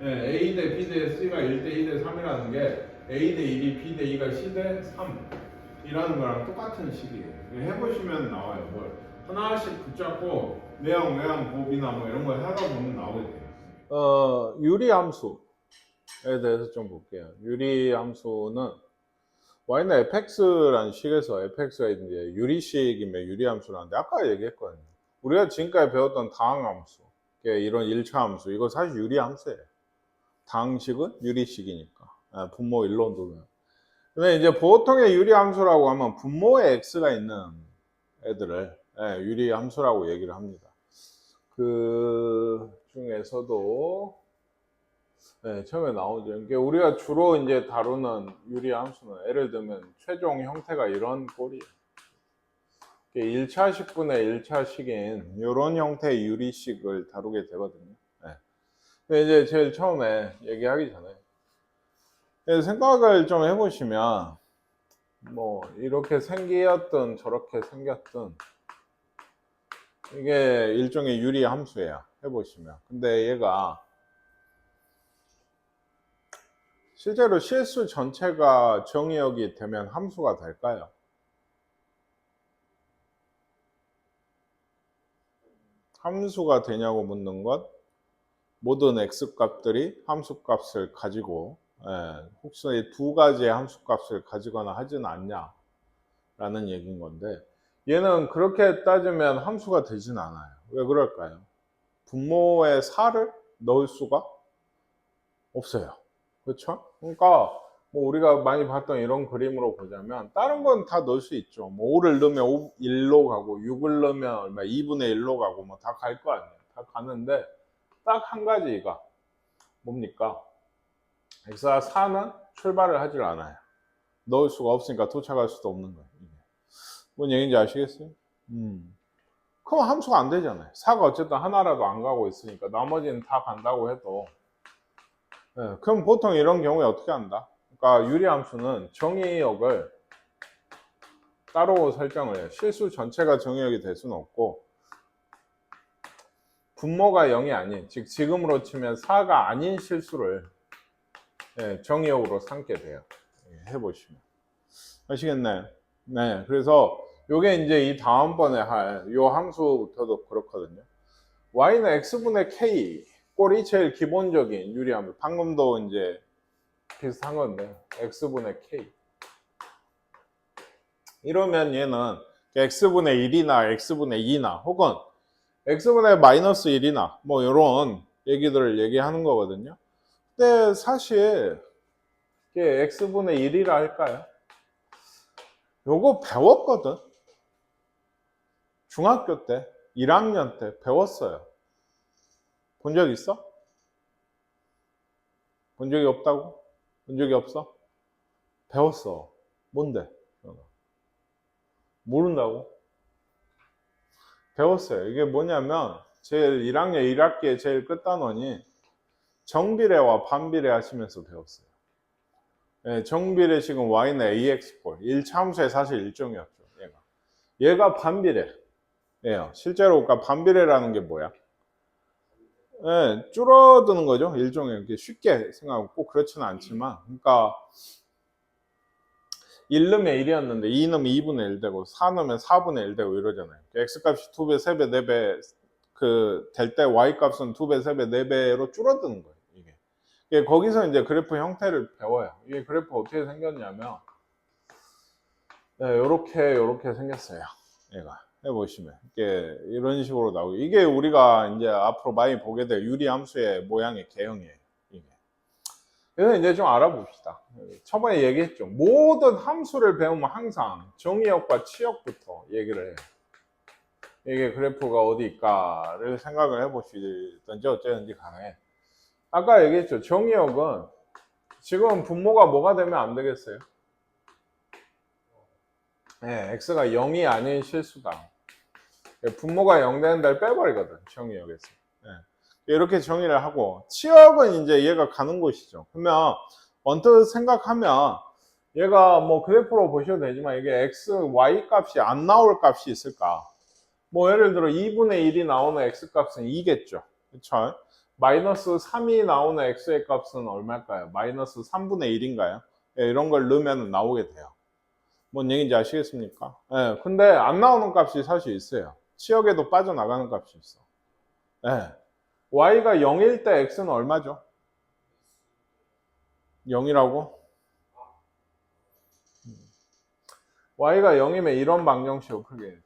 A 대 B 대 C가 1대 2 대 3이라는 게 A 대 1이 B 대 2가 C 대 3이라는 거랑 똑같은 식이에요. 해보시면 나와요. 뭘 하나씩 붙잡고 내양, 외양, 곱이나 뭐 이런 거 하다 보면 나오게 돼요. 유리함수에 대해서 좀 볼게요. 유리함수는 y는 fx라는 식에서 fx가 이제 유리식이면 유리함수라는데 아까 얘기했거든요. 우리가 지금까지 배웠던 다항함수, 이런 1차 함수, 이거 사실 유리함수예요. 다항식은 유리식이니까 분모 일로 두면. 근데 이제 보통의 유리함수라고 하면 분모에 x가 있는 애들을 유리함수라고 얘기를 합니다. 중에서도 네, 처음에 나오죠. 이게 우리가 주로 이제 다루는 유리함수는 예를 들면 최종 형태가 이런 꼴이에요. 1차식분의 1차식인 이런 형태의 유리식을 다루게 되거든요. 네. 근데 이제 제일 처음에 얘기하기 전에 생각을 좀 해보시면 뭐 이렇게 생겼든 저렇게 생겼든 이게 일종의 유리함수예요. 해보시면. 근데 얘가 실제로 실수 전체가 정의역이 되면 함수가 될까요? 함수가 되냐고 묻는 것, 모든 x값들이 함수값을 가지고 혹시 두 가지의 함수값을 가지거나 하지는 않냐 라는 얘기인 건데, 얘는 그렇게 따지면 함수가 되진 않아요. 왜 그럴까요? 분모에 4를 넣을 수가 없어요. 그렇죠? 그러니까 뭐 우리가 많이 봤던 이런 그림으로 보자면 다른 건 다 넣을 수 있죠. 뭐 5를 넣으면 1로 가고 6을 넣으면 얼마 2분의 1로 가고 뭐 다 갈 거 아니에요. 다 가는데 딱 한 가지가 뭡니까? x가 4는 출발을 하질 않아요. 넣을 수가 없으니까 도착할 수도 없는 거예요. 뭔 얘기인지 아시겠어요? 그럼 함수가 안 되잖아요. 4가 어쨌든 하나라도 안 가고 있으니까 나머지는 다 간다고 해도 그럼 보통 이런 경우에 어떻게 한다? 그러니까 유리함수는 정의역을 따로 설정을 해요. 실수 전체가 정의역이 될 수는 없고 분모가 0이 아닌, 즉 지금으로 치면 4가 아닌 실수를 정의역으로 삼게 돼요. 해보시면 아시겠나요? 네, 그래서 요게 이제 이 다음번에 할 요 함수부터도 그렇거든요. y는 x분의 k 꼴이 제일 기본적인 유리함수. 방금도 이제 비슷한 건데 x분의 k 이러면 얘는 x분의 1이나 x분의 2나 혹은 x분의 마이너스 1이나 뭐 이런 얘기들을 얘기하는 거거든요. 근데 사실 이게 x분의 1이라 할까요? 요거 배웠거든. 중학교 때 1학년 때 배웠어요. 본 적 있어? 본 적이 없다고? 본 적이 없어? 배웠어. 뭔데? 모른다고? 배웠어요. 이게 뭐냐면 제일 1학년 1학기에 제일 끝단원이 정비례와 반비례 하시면서 배웠어요. 정비례식은 y는 ax꼴 1차 함수의 사실 일종이었죠. 얘가 반비례예요. 실제로 그러니까 반비례라는 게 뭐야? 줄어드는 거죠. 일종의 이렇게 쉽게 생각하고 꼭 그렇지는 않지만, 그러니까 1 넣으면 1이었는데 2 넣으면 2분의 1 되고 4 넣으면 4분의 1 되고 이러잖아요. x값이 2배, 3배, 4배 될 때 y값은 2배, 3배, 4배로 줄어드는 거예요. 이게 거기서 이제 그래프 형태를 배워요. 이게 그래프 어떻게 생겼냐면 요렇게 생겼어요. 얘가 해보시면 이게 이런 식으로 나오고, 이게 우리가 이제 앞으로 많이 보게 될 유리함수의 모양의 개형이에요. 그래서 이제 좀 알아봅시다. 처음에 얘기했죠. 모든 함수를 배우면 항상 정의역과 치역부터 얘기를 해요. 이게 그래프가 어디 있까를 생각을 해보시든지 어쩌든지 간에, 아까 얘기했죠. 정의역은 지금 분모가 뭐가 되면 안 되겠어요? x가 0이 아닌 실수다. 분모가 0 되는 데를 빼버리거든, 정의역에서. 이렇게 정의를 하고, 치역은 이제 얘가 가는 곳이죠. 그러면 언뜻 생각하면 얘가 뭐 그래프로 보셔도 되지만 이게 x, y 값이 안 나올 값이 있을까? 뭐 예를 들어 2분의 1이 나오는 x 값은 2겠죠. 그쵸? 마이너스 3이 나오는 x의 값은 얼마일까요? 마이너스 3분의 1인가요? 이런 걸 넣으면 나오게 돼요. 뭔 얘기인지 아시겠습니까? 근데 안 나오는 값이 사실 있어요. 치역에도 빠져나가는 값이 있어. y가 0일 때 x는 얼마죠? 0이라고? y가 0이면 이런 방정식으로 크게 되죠.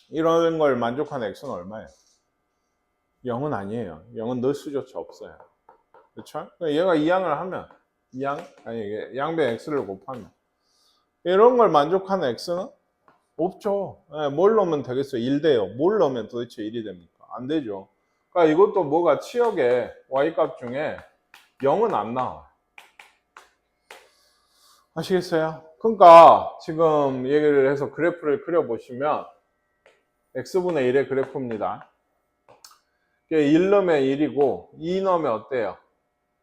이런 걸 만족하는 x는 얼마예요? 0은 아니에요. 0은 넣을 수조차 없어요. 그렇죠? 얘가 2항을 하면 2항? 아니 양변 x를 곱하면 이런 걸 만족하는 x는 없죠. 뭘 넣으면 되겠어요? 1 돼요. 뭘 넣으면 도대체 1이 됩니까? 안 되죠. 그러니까 이것도 뭐가 치역에 y값 중에 0은 안 나와. 아시겠어요? 그러니까 지금 얘기를 해서 그래프를 그려보시면 x분의 1의 그래프입니다. 1 넣으면 1이고 2 넣으면 어때요?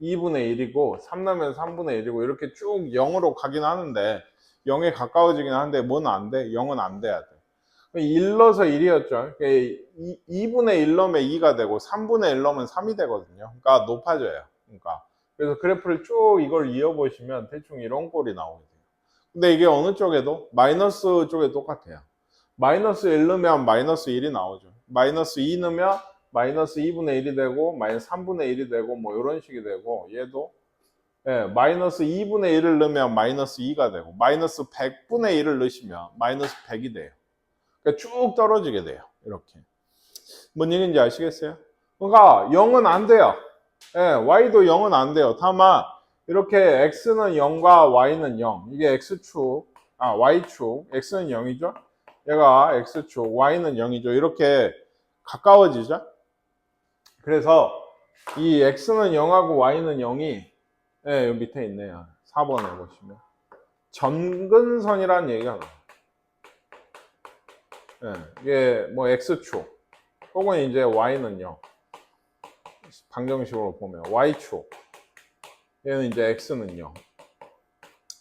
2분의 1이고 3 넣으면 3분의 1이고 이렇게 쭉 0으로 가긴 하는데 0에 가까워지긴 하는데 뭐는 안 돼? 0은 안 돼야 돼. 1 넣어서 1이었죠. 2분의 1 넣으면 2가 되고 3분의 1 넣으면 3이 되거든요. 그러니까 높아져요. 그러니까 그래서 그래프를 쭉 이걸 이어보시면 대충 이런 꼴이 나오게 돼요. 근데 이게 어느 쪽에도 마이너스 쪽에 똑같아요. 마이너스 1 넣으면 마이너스 1이 나오죠. 마이너스 2 넣으면 마이너스 2분의 1이 되고 마이너스 3분의 1이 되고 뭐 이런 식이 되고 얘도 마이너스 2분의 1을 넣으면 마이너스 2가 되고 마이너스 100분의 1을 넣으시면 마이너스 100이 돼요. 그러니까 쭉 떨어지게 돼요. 이렇게. 뭔 얘기인지 아시겠어요? 그러니까 0은 안 돼요. y도 0은 안 돼요. 다만 이렇게 x는 0과 y는 0. 이게 x축, y축. x는 0이죠. 얘가 x축, y는 0이죠. 이렇게 가까워지죠. 그래서 이 x는 0하고 y는 0이 여기 밑에 있네요. 4번에 보시면 점근선이라는 얘기가 나와요. 이게 뭐 x축 혹은 이제 y는 0 방정식으로 보면 y축 얘는 이제 x는 0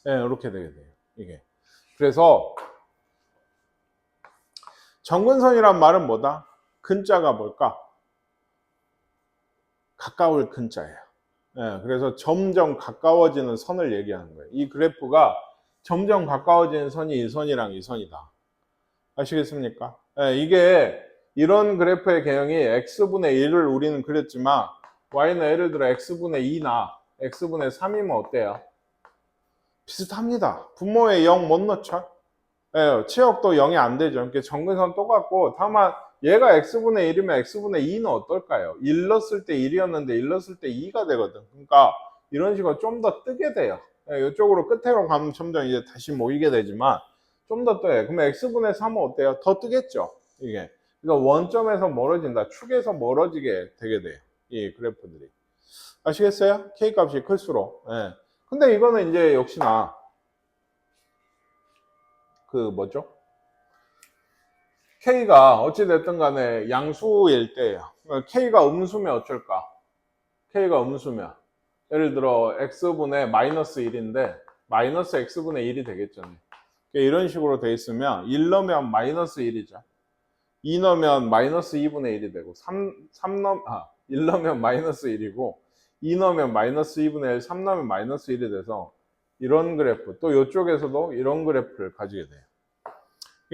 이렇게 되게 돼요. 이게 그래서 점근선이란 말은 뭐다? 근자가 뭘까? 가까울 근자예요. 그래서 점점 가까워지는 선을 얘기하는 거예요. 이 그래프가 점점 가까워지는 선이 이 선이랑 이 선이다. 아시겠습니까? 이게 이런 그래프의 개형이 x분의 1을 우리는 그렸지만 y는 예를 들어 x분의 2나 x분의 3이면 어때요? 비슷합니다. 분모에 0 못 넣죠? 치역도 0이 안 되죠. 그러니까 점근선 똑같고 다만 얘가 x분의 1이면 x분의 2는 어떨까요? 1 넣었을 때 1이었는데 1 넣었을 때 2가 되거든. 그러니까 이런 식으로 좀 더 뜨게 돼요. 이쪽으로 끝으로 가면 점점 이제 다시 모이게 되지만 좀 더 떠요. 그러면 x분의 3은 어때요? 더 뜨겠죠. 이게. 그래서 원점에서 멀어진다. 축에서 멀어지게 되게 돼요. 이 그래프들이. 아시겠어요? K값이 클수록. 근데 이거는 이제 역시나 그 뭐죠? K가 어찌됐든 간에 양수일 때예요. K가 음수면 어쩔까? K가 음수면 예를 들어 X분의 마이너스 1인데 마이너스 X분의 1이 되겠죠. 이런 식으로 돼 있으면 1 넣으면 마이너스 1이죠. 2 넣으면 마이너스 2분의 1이 되고 1 넣으면 마이너스 1이고 2 넣으면 마이너스 2분의 1, 3 넣으면 마이너스 1이 돼서 이런 그래프, 또 이쪽에서도 이런 그래프를 가지게 돼요.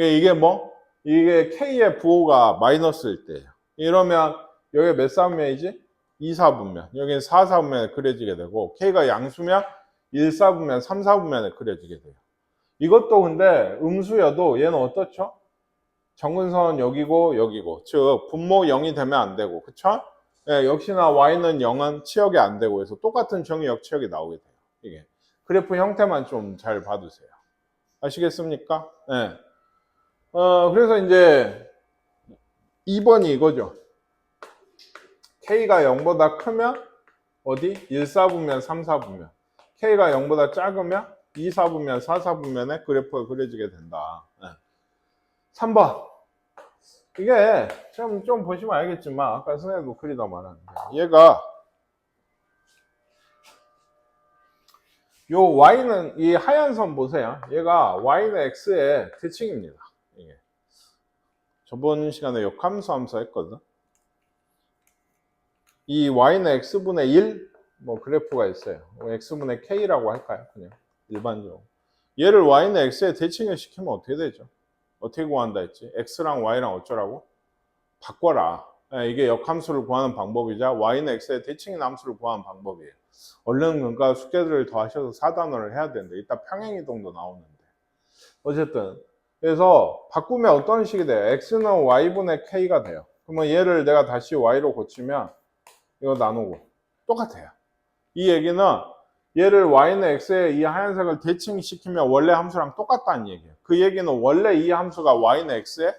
이게 뭐? 이게 K의 부호가 마이너스일 때예요. 이러면 여기 몇 사분면이지? 2, 4분면. 여기는 4, 4분면에 그려지게 되고 K가 양수면 1, 4분면, 3, 4분면에 그려지게 돼요. 이것도 근데 음수여도 얘는 어떻죠? 점근선 여기고 여기고 즉 분모 0이 되면 안 되고 그쵸? 역시나 y는 0은 치역이 안 되고 해서 똑같은 정의역 치역이 나오게 돼요. 이게 그래프 형태만 좀 잘 봐두세요. 아시겠습니까? 그래서 이제 2번이 이거죠. K가 0보다 크면 어디? 1, 4분면, 3, 4분면. K가 0보다 작으면 2, 4분면, 4, 4분면에 그래프가 그려지게 된다. 3번. 이게 좀 보시면 알겠지만 아까 선생님도 그리다 말았는데 얘가 요 y는 이 하얀 선 보세요. 얘가 y는 x의 대칭입니다. 이게. 저번 시간에 역함수 함수 했거든. 이 y는 x분의 1 뭐 그래프가 있어요. x분의 k라고 할까요? 그냥 일반적으로. 얘를 y는 x의 대칭을 시키면 어떻게 되죠? 어떻게 구한다 했지? x랑 y랑 어쩌라고? 바꿔라. 이게 역함수를 구하는 방법이자 y는 x의 대칭인 함수를 구하는 방법이에요. 얼른 그러니까 숙제들을 더 하셔서 4단원을 해야 되는데 이따 평행이동도 나오는데 어쨌든 그래서 바꾸면 어떤 식이 돼요? x는 y분의 k가 돼요. 그러면 얘를 내가 다시 y로 고치면 이거 나누고 똑같아요. 이 얘기는 얘를 y는 x의 이 하얀색을 대칭시키면 원래 함수랑 똑같다는 얘기예요. 그 얘기는 원래 이 함수가 y는 x의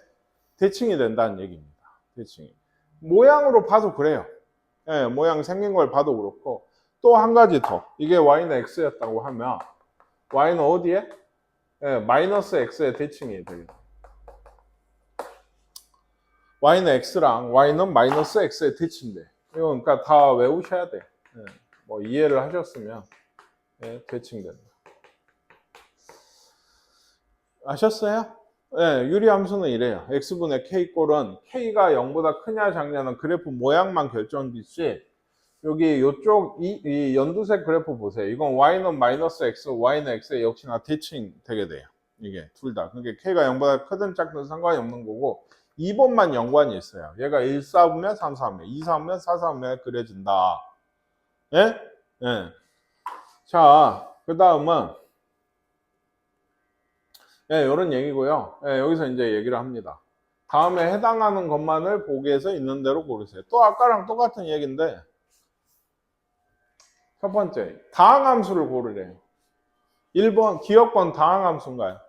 대칭이 된다는 얘기입니다. 대칭이. 모양으로 봐도 그래요. 예, 모양 생긴 걸 봐도 그렇고. 또 한 가지 더. 이게 y는 x였다고 하면 y는 어디에? 예, 마이너스 x의 대칭이 되겠다. y는 x랑 y는 마이너스 x의 대칭인데. 이거 그러니까 다 외우셔야 돼. 예, 뭐 이해를 하셨으면 예, 대칭된다. 아셨어요? 네, 유리함수는 이래요. x분의 k 꼴은 k가 0보다 크냐 작냐는 그래프 모양만 결정짓지 여기 요쪽 이 연두색 그래프 보세요. 이건 y는 마이너스 x, y는 x에 역시나 대칭 되게 돼요. 이게 둘 다. 그러니까 k가 0보다 크든 작든 상관이 없는 거고 2번만 연관이 있어요. 얘가 1, 4분면 3, 4분면 2, 4분면 4, 4분면 그려진다. 예? 예. 자, 그 다음은 예, 이런 얘기고요. 예, 여기서 이제 얘기를 합니다. 다음에 해당하는 것만을 보기에서 있는 대로 고르세요. 또 아까랑 똑같은 얘기인데 첫 번째, 다항함수를 고르래요. 1번, 기억번 다항함수인가요?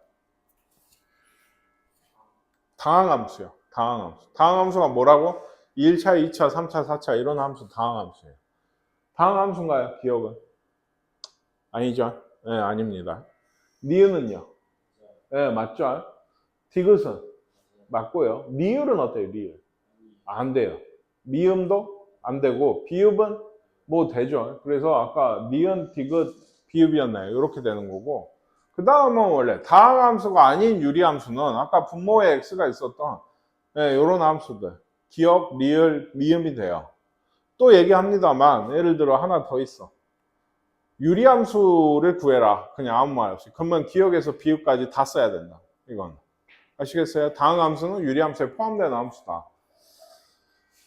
다항함수요. 다항함수. 다항함수가 뭐라고? 1차, 2차, 3차, 4차 이런 함수 다항함수예요. 다항함수인가요? 기억은? 아니죠. 예, 아닙니다. 니은은요? 예, 맞죠? 디귿은? 맞고요. 리을은 어때요? 리을? 안 돼요. 미음도 안 되고 비읍은 뭐 되죠. 그래서 아까 니은, 디귿, 비읍이었나요? 이렇게 되는 거고 그 다음은 원래 다항함수가 아닌 유리함수는 아까 분모에 x가 있었던 이런 함수들 기억, 리을, 미음이 돼요. 또 얘기합니다만 예를 들어 하나 더 있어. 유리함수를 구해라. 그냥 아무 말 없이. 그러면 기억에서 비읍까지 다 써야 된다. 이건 아시겠어요? 다항함수는 유리함수에 포함되는 함수다.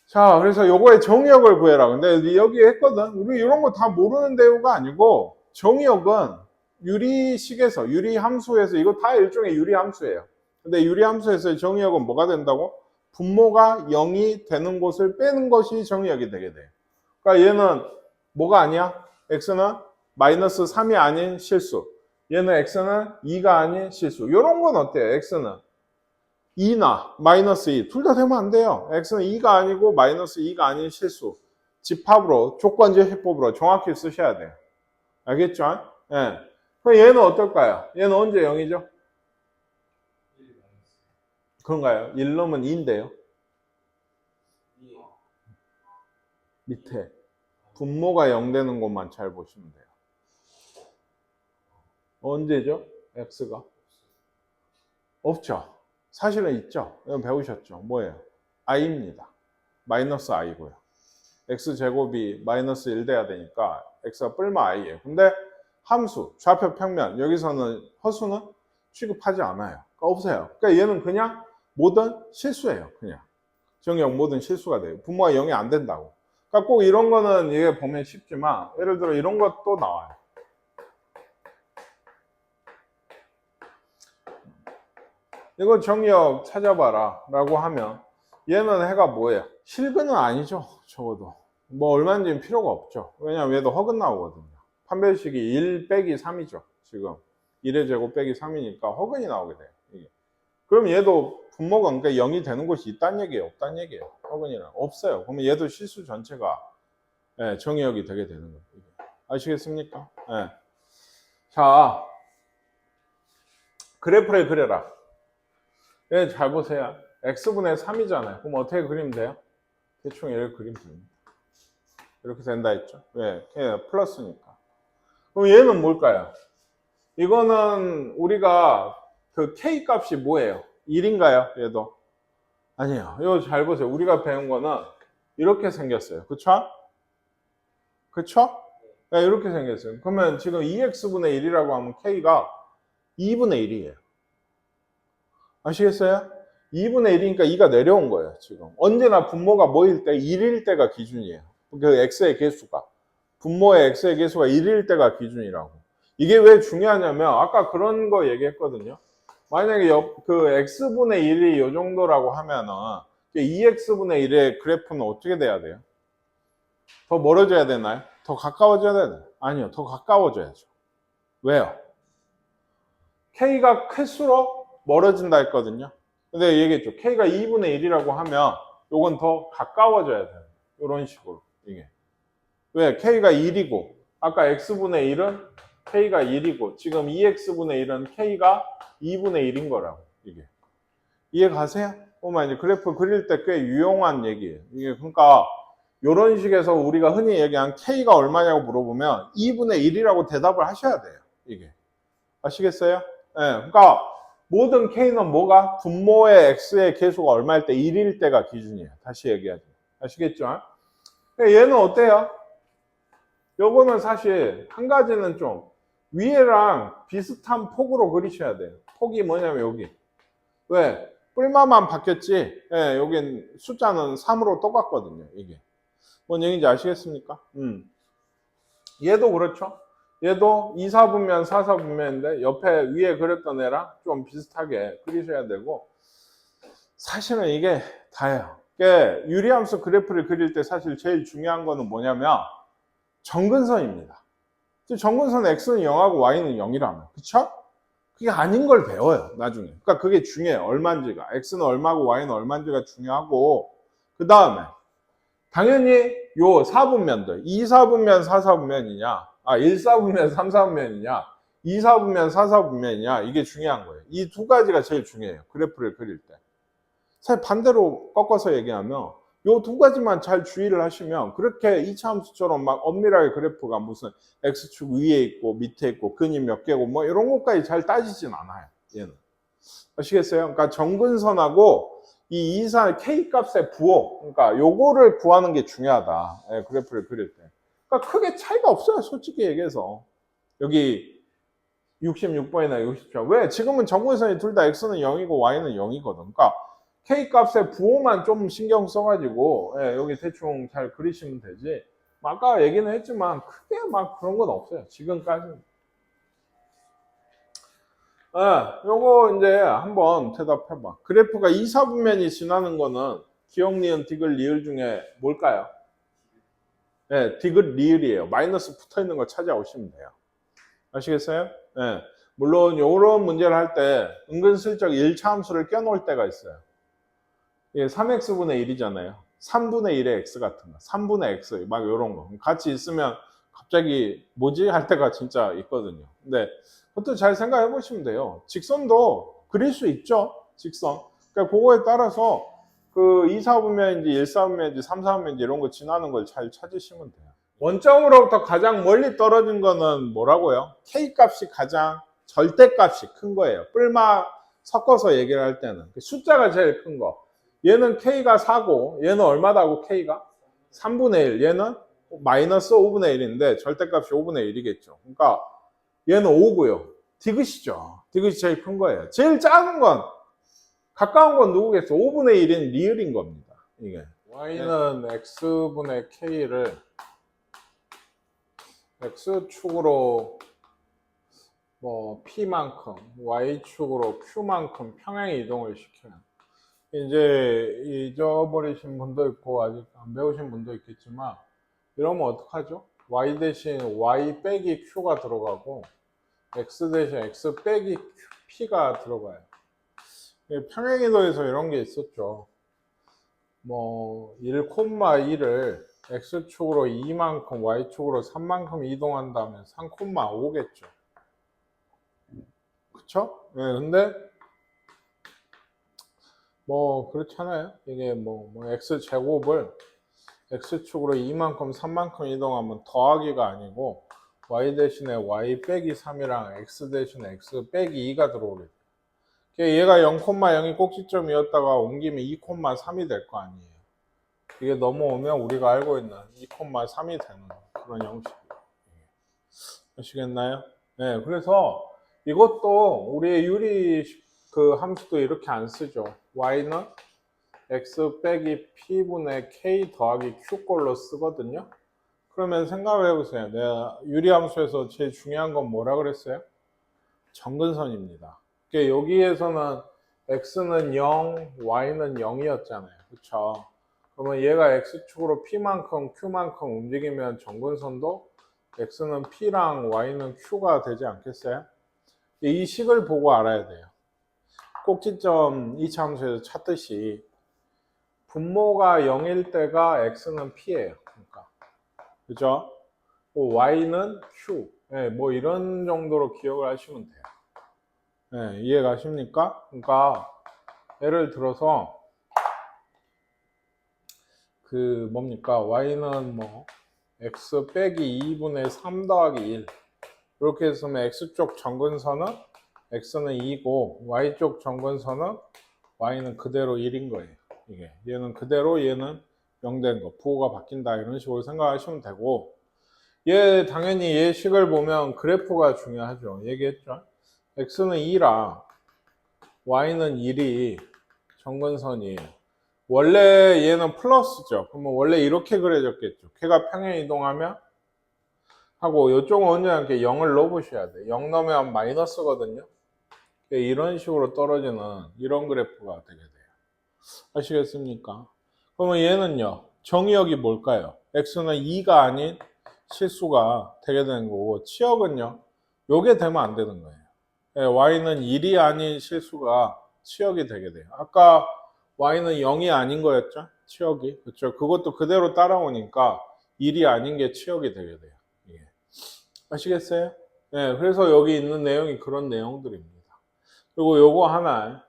자, 그래서 요거의 정의역을 구해라. 근데 여기 했거든. 우리 이런 거 다 모르는 대우가 아니고 정의역은 유리식에서, 유리함수에서 이거 다 일종의 유리함수예요. 근데 유리함수에서의 정의역은 뭐가 된다고? 분모가 0이 되는 곳을 빼는 것이 정의역이 되게 돼요. 그러니까 얘는 뭐가 아니야? x는 마이너스 3이 아닌 실수. 얘는 x는 2가 아닌 실수. 이런 건 어때요? x는 2나 마이너스 2 둘 다 되면 안 돼요. x는 2가 아니고 마이너스 2가 아닌 실수. 집합으로 조건제 해법으로 정확히 쓰셔야 돼요. 알겠죠? 예. 그럼 얘는 어떨까요? 얘는 언제 0이죠? 그런가요? 1 넣으면 2인데요. 밑에 분모가 0 되는 것만 잘 보시면 돼요. 언제죠? x가? 없죠. 사실은 있죠. 이건 배우셨죠. 뭐예요? i입니다. 마이너스 i고요. x제곱이 마이너스 1 돼야 되니까 x가 뿔마 i예요. 근데 함수, 좌표 평면 여기서는 허수는 취급하지 않아요. 그러니까 없어요. 그러니까 얘는 그냥 모든 실수예요. 그냥 정의역 모든 실수가 돼요. 분모가 0이 안 된다고. 그러니까 꼭 이런 거는 이게 보면 쉽지만 예를 들어 이런 것도 나와요. 이거 정의역 찾아봐라 라고 하면 얘는 해가 뭐예요? 실근은 아니죠. 적어도 뭐 얼마인지는 필요가 없죠. 왜냐면 얘도 허근 나오거든요. 판별식이 1 빼기 3이죠. 지금 1의 제곱 빼기 3이니까 허근이 나오게 돼요. 이게. 그럼 얘도 분모가 그러니까 0이 되는 곳이 있다는 얘기예요? 없다는 얘기예요? 허근이는 없어요. 그러면 얘도 실수 전체가 정의역이 되게 되는 거예요. 아시겠습니까? 자, 그래프를 그려라. 예, 잘 보세요. x분의 3이잖아요. 그럼 어떻게 그리면 돼요? 대충 이렇게 그리면 됩니다. 이렇게 된다 했죠. 왜? 플러스니까. 그럼 얘는 뭘까요? 이거는 우리가 그 k 값이 뭐예요? 1인가요? 얘도? 아니에요. 이거 잘 보세요. 우리가 배운 거는 이렇게 생겼어요. 그쵸? 그쵸? 네, 이렇게 생겼어요. 그러면 지금 2x분의 1이라고 하면 k가 2분의 1이에요. 아시겠어요? 2분의 1이니까 2가 내려온 거예요, 지금. 언제나 분모가 뭐일 때? 1일 때가 기준이에요. 그 x의 개수가. 분모의 x의 개수가 1일 때가 기준이라고. 이게 왜 중요하냐면, 아까 그런 거 얘기했거든요. 만약에 그 x분의 1이 이 정도라고 하면은, 2x분의 1의 그래프는 어떻게 돼야 돼요? 더 멀어져야 되나요? 더 가까워져야 되나요? 아니요, 더 가까워져야죠. 왜요? k가 클수록 멀어진다 했거든요. 근데 얘기했죠. k가 2분의 1이라고 하면 요건 더 가까워져야 돼요. 이런 식으로 이게. 왜? K가 1이고 아까 X분의 1은 K가 1이고 지금 2X분의 1은 K가 2분의 1인 거라고 이게. 이해 가세요? 보면 이제 그래프 그릴 때 꽤 유용한 얘기예요. 이게 그러니까 이런 식에서 우리가 흔히 얘기한 K가 얼마냐고 물어보면 2분의 1이라고 대답을 하셔야 돼요. 이게. 아시겠어요? 네, 그러니까 모든 K는 뭐가? 분모의 X의 계수가 얼마일 때 1일 때가 기준이에요. 다시 얘기하죠. 아시겠죠? 얘는 어때요? 요거는 사실 한 가지는 좀 위에랑 비슷한 폭으로 그리셔야 돼요. 폭이 뭐냐면 여기. 왜? 뿔마만 바뀌었지. 예, 여긴 숫자는 3으로 똑같거든요. 이게. 뭔 얘기인지 아시겠습니까? 얘도 그렇죠. 얘도 2, 4분면, 4, 4분면인데 옆에 위에 그렸던 애랑 좀 비슷하게 그리셔야 되고 사실은 이게 다예요. 유리함수 그래프를 그릴 때 사실 제일 중요한 거는 뭐냐면 정근선입니다. 정근선 X는 0하고 Y는 0이라면 그쵸? 그게 아닌 걸 배워요 나중에. 그러니까 그게 중요해요. 얼마인지가. X는 얼마고 Y는 얼마인지가 중요하고 그 다음에 당연히 요 4분면들 2, 4분면, 4, 4분면이냐 1, 4분면, 3, 4분면이냐 2, 4분면, 4, 4분면이냐 이게 중요한 거예요. 이 두 가지가 제일 중요해요. 그래프를 그릴 때. 사실 반대로 꺾어서 얘기하면 요 두 가지만 잘 주의를 하시면 그렇게 이차함수처럼 막 엄밀하게 그래프가 무슨 X축 위에 있고 밑에 있고 근이 몇 개고 뭐 이런 것까지 잘 따지진 않아요. 얘는. 아시겠어요? 그러니까 정근선하고 이 이산 K 값의 부호 그러니까 요거를 구하는 게 중요하다. 예, 그래프를 그릴 때. 그러니까 크게 차이가 없어요. 솔직히 얘기해서. 여기 66번이나 60번. 왜? 지금은 정근선이 둘 다 X는 0이고 Y는 0이거든. 그러니까 K 값의 부호만 좀 신경 써가지고 예, 여기 대충 잘 그리시면 되지. 아까 얘기는 했지만 크게 막 그런 건 없어요. 지금까지는. 예, 요거 이제 한번 대답해봐. 그래프가 2, 4분면이 지나는 거는 기억, 니은, 디귿, 리을 중에 뭘까요? 예, 디귿, 리을이에요. 마이너스 붙어 있는 거 찾아오시면 돼요. 아시겠어요? 예. 물론 요런 문제를 할 때 은근슬쩍 1차 함수를 껴놓을 때가 있어요. 이게 3x분의 1이잖아요. 3분의 1의 x 같은 거. 3분의 x 막 요런 거. 같이 있으면 갑자기 뭐지? 할 때가 진짜 있거든요. 근데 그것도 잘 생각해 보시면 돼요. 직선도 그릴 수 있죠. 직선. 그러니까 그거에 따라서 그 2, 4분면인지 1, 4분면인지 3, 4분면인지 이런 거 지나는 걸 잘 찾으시면 돼요. 원점으로부터 가장 멀리 떨어진 거는 뭐라고요? K 값이 가장 절대값이 큰 거예요. 뿔마 섞어서 얘기를 할 때는. 숫자가 제일 큰 거. 얘는 K가 4고 얘는 얼마다고 K가? 3분의 1. 얘는 마이너스 5분의 1인데 절대값이 5분의 1이겠죠. 그러니까 얘는 5고요. 디귿이죠. 디귿이 제일 큰 거예요. 제일 작은 건 가까운 건 누구겠어? 5분의 1인 리을인 겁니다. 이게. Y는 X분의 K를 X축으로 뭐 P만큼 Y축으로 Q만큼 평행 이동을 시켜요. 이제 잊어버리신 분도 있고 아직 안 배우신 분도 있겠지만 이러면 어떡하죠? Y 대신 Y 빼기 Q가 들어가고 X 대신 X 빼기 P가 들어가요. 평행이동에서 이런 게 있었죠. 뭐 1,1을 X축으로 2만큼 Y축으로 3만큼 이동한다면 3,5겠죠. 그쵸? 네, 근데 뭐 그렇잖아요. 이게 뭐 X제곱을 X축으로 2만큼 3만큼 이동하면 더하기가 아니고 Y 대신에 Y 빼기 3이랑 X 대신에 X 빼기 2가 들어오겠죠. 얘가 0,0이 꼭지점이었다가 옮기면 2,3이 될 거 아니에요. 이게 넘어오면 우리가 알고 있는 2,3이 되는 그런 형식이에요. 아시겠나요? 네, 그래서 이것도 우리의 유리 그 함수도 이렇게 안 쓰죠. Y는 X 빼기 P분의 K 더하기 Q 꼴로 쓰거든요. 그러면 생각을 해보세요. 내가 유리 함수에서 제일 중요한 건 뭐라 그랬어요? 정근선입니다. 여기에서는 X는 0, Y는 0이었잖아요. 그쵸? 그러면 얘가 X축으로 P만큼 Q만큼 움직이면 정근선도 X는 P랑 Y는 Q가 되지 않겠어요? 이 식을 보고 알아야 돼요. 꼭지점 2차 함수에서 찾듯이 분모가 0일 때가 x는 p예요. 그러니까. 그죠? y는 q. 네, 뭐 이런 정도로 기억을 하시면 돼요. 네, 이해가십니까? 그러니까 예를 들어서 그 뭡니까? y는 뭐 x 빼기 2분의 3 더하기 1 이렇게 했으면 x쪽 정근선은 x는 2고 y쪽 정근선은 y는 그대로 1인 거예요. 이게 얘는 그대로 얘는 0 된 거. 부호가 바뀐다 이런 식으로 생각하시면 되고 얘 당연히 얘 식을 보면 그래프가 중요하죠. 얘기했죠. x는 2라 y는 1이 정근선이에요. 원래 얘는 플러스죠. 그러면 원래 이렇게 그려졌겠죠. 걔가 평행 이동하면 하고 이쪽은 언제나 0을 넣어보셔야 돼. 0 넣으면 마이너스거든요. 이런 식으로 떨어지는 이런 그래프가 되게 돼요. 아시겠습니까? 그러면 얘는요. 정의역이 뭘까요? x는 2가 아닌 실수가 되게 되는 거고 치역은요. 요게 되면 안 되는 거예요. y는 1이 아닌 실수가 치역이 되게 돼요. 아까 y는 0이 아닌 거였죠? 치역이. 그렇죠? 그것도 그대로 따라오니까 1이 아닌 게 치역이 되게 돼요. 예. 아시겠어요? 네, 그래서 여기 있는 내용이 그런 내용들입니다. 그리고 요거 하나